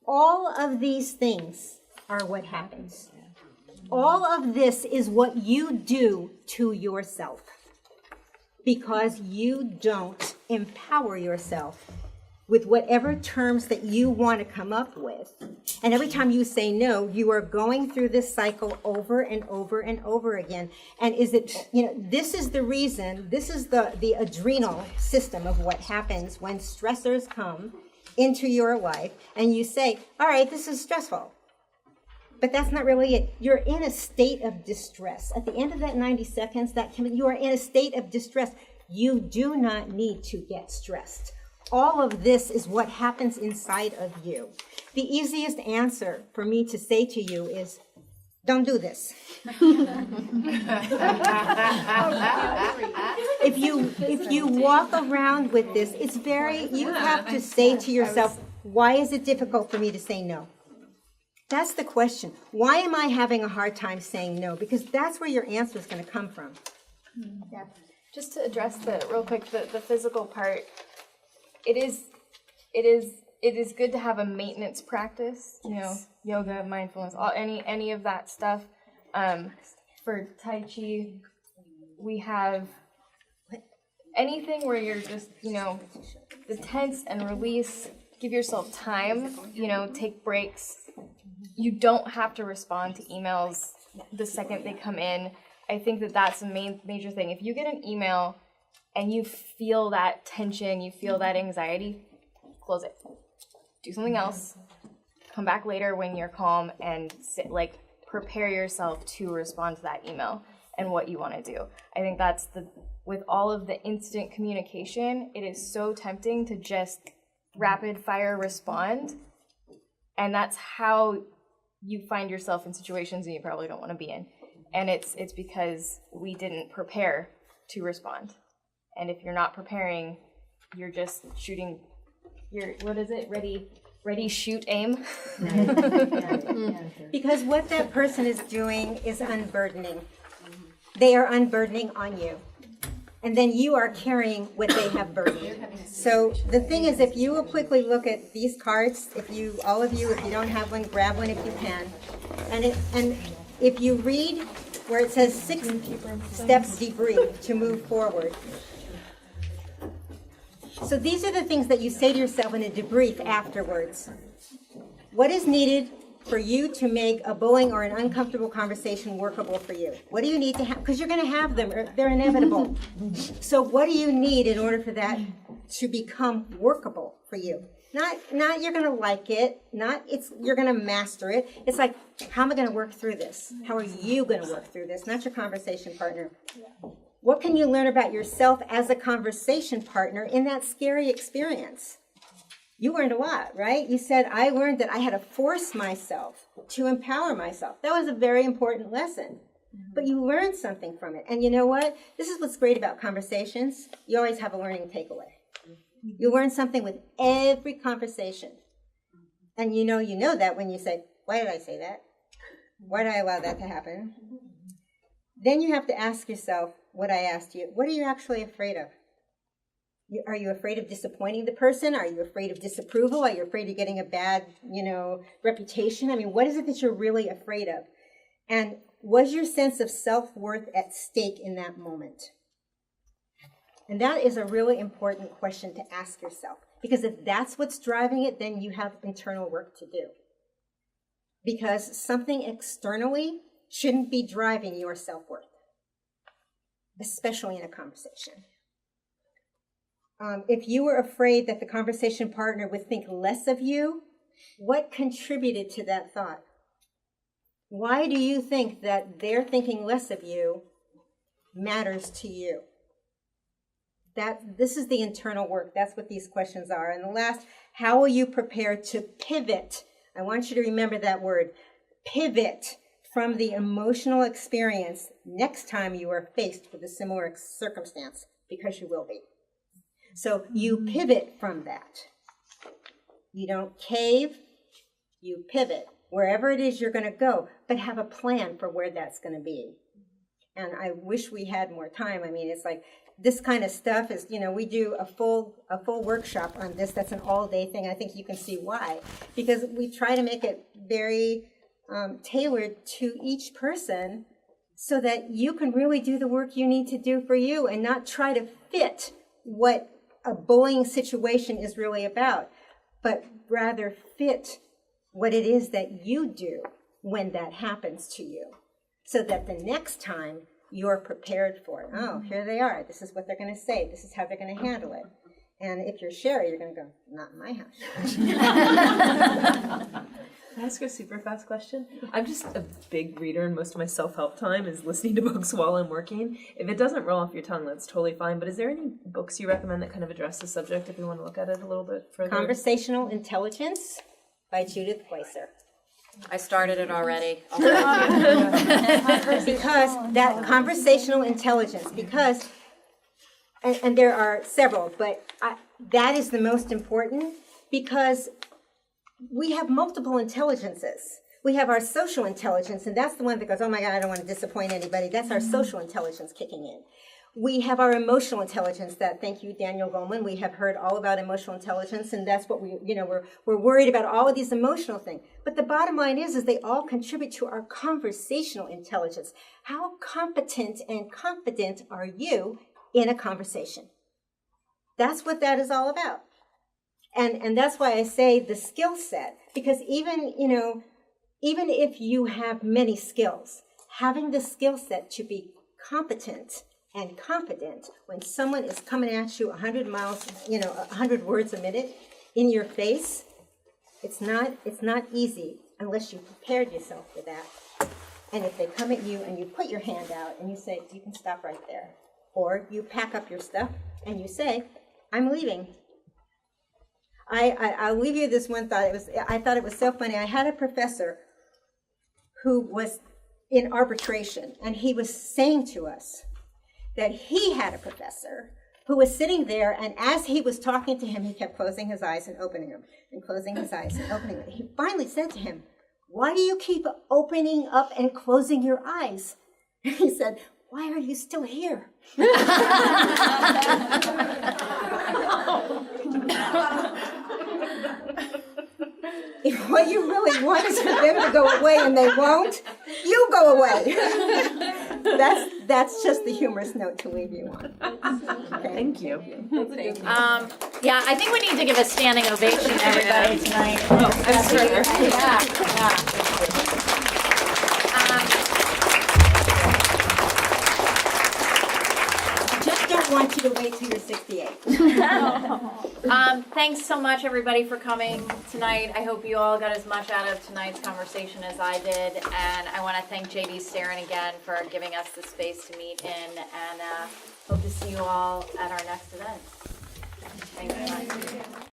all of these things are what happens. All of this is what you do to yourself because you don't empower yourself with whatever terms that you want to come up with. And every time you say no, you are going through this cycle over and over and over again. And this is the reason, this is the adrenal system of what happens when stressors come into your life and you say, all right, this is stressful. But that's not really it. You're in a state of distress. At the end of that 90 seconds, you are in a state of distress. You do not need to get stressed. All of this is what happens inside of you. The easiest answer for me to say to you is, don't do this. If you walk around with this, you have to say to yourself, why is it difficult for me to say no? That's the question. Why am I having a hard time saying no? Because that's where your answer is going to come from. Yeah. Just to address real quick the physical part, it is good to have a maintenance practice, yoga, mindfulness, any of that stuff. For Tai Chi, we have anything where you're just, the tense and release, give yourself time, take breaks. You don't have to respond to emails the second they come in. I think that's a major thing. If you get an email and you feel that tension, you feel that anxiety, close it. Do something else. Come back later when you're calm and prepare yourself to respond to that email and what you want to do. I think that's with all of the instant communication, it is so tempting to just rapid fire respond. And that's how you find yourself in situations that you probably don't want to be in. And it's because we didn't prepare to respond. And if you're not preparing, you're just shooting. You're what is it? Ready, shoot, aim. Because what that person is doing is unburdening. They are unburdening on you. And then you are carrying what they have burdened. So the thing is, if you will quickly look at these cards, all of you, if you don't have one, grab one if you can. And if you read where it says 6 steps debrief to move forward. So these are the things that you say to yourself in a debrief afterwards. What is needed for you to make a bullying or an uncomfortable conversation workable for you? What do you need to have? Because you're going to have them. They're inevitable. So what do you need in order for that to become workable for you? Not you're going to like it. You're going to master it. It's like, how am I going to work through this? How are you going to work through this? Not your conversation partner. What can you learn about yourself as a conversation partner in that scary experience? You learned a lot, right? You said, I learned that I had to force myself to empower myself. That was a very important lesson. But you learned something from it. And you know what? This is what's great about conversations. You always have a learning takeaway. You learn something with every conversation. And you know that when you say, why did I say that? Why did I allow that to happen? Then you have to ask yourself what I asked you. What are you actually afraid of? Are you afraid of disappointing the person? Are you afraid of disapproval? Are you afraid of getting a bad, reputation? I mean, what is it that you're really afraid of? And was your sense of self-worth at stake in that moment? And that is a really important question to ask yourself. Because if that's what's driving it, then you have internal work to do. Because something externally shouldn't be driving your self-worth, especially in a conversation. If you were afraid that the conversation partner would think less of you, what contributed to that thought? Why do you think that their thinking less of you matters to you? This is the internal work. That's what these questions are. And the last, how will you prepare to pivot? I want you to remember that word, pivot from the emotional experience next time you are faced with a similar circumstance, because you will be. So you pivot from that. You don't cave, you pivot. Wherever it is you're going to go, but have a plan for where that's going to be. And I wish we had more time. I mean, it's like this kind of stuff is, we do a full workshop on this. That's an all-day thing. I think you can see why. Because we try to make it very tailored to each person so that you can really do the work you need to do for you and not try to fit what a bullying situation is really about, but rather fit what it is that you do when that happens to you, so that the next time you're prepared for it. Oh, here they are. This is what they're going to say. This is how they're going to handle it. And if you're Shirry, you're going to go, not in my house. Can I ask a super fast question? I'm just a big reader, and most of my self-help time is listening to books while I'm working. If it doesn't roll off your tongue, that's totally fine. But is there any books you recommend that kind of address the subject if you want to look at it a little bit further? Conversational Intelligence by Judith Glaser. I started it already. Because that conversational intelligence, and there are several, but that is the most important, because we have multiple intelligences. We have our social intelligence, and that's the one that goes, oh my God, I don't want to disappoint anybody. That's our social intelligence kicking in. We have our emotional intelligence that, thank you, Daniel Goleman, we have heard all about emotional intelligence, and that's what we're worried about, all of these emotional things. But the bottom line is they all contribute to our conversational intelligence. How competent and confident are you in a conversation? That's what that is all about. And that's why I say the skill set, because even if you have many skills, having the skill set to be competent and confident when someone is coming at you 100 miles, 100 words a minute in your face, it's not easy unless you prepared yourself for that. And if they come at you and you put your hand out and you say, you can stop right there. Or you pack up your stuff and you say, I'm leaving. I'll leave you this one thought. I thought it was so funny. I had a professor who was in arbitration, and he was saying to us that he had a professor who was sitting there, and as he was talking to him, he kept closing his eyes and opening them, and closing his eyes and opening them. He finally said to him, "Why do you keep opening up and closing your eyes?" And he said, "Why are you still here?" If what you really want is for them to go away and they won't, you go away. That's just the humorous note to leave you on. Okay. Thank you. Yeah, I think we need to give a standing ovation to everybody tonight. Oh, I'm sorry. Just don't want you to wait till you're 68. Thanks so much, everybody, for coming tonight. I hope you all got as much out of tonight's conversation as I did, and I want to thank JD Starin again for giving us the space to meet in, and hope to see you all at our next event. Thanks so much.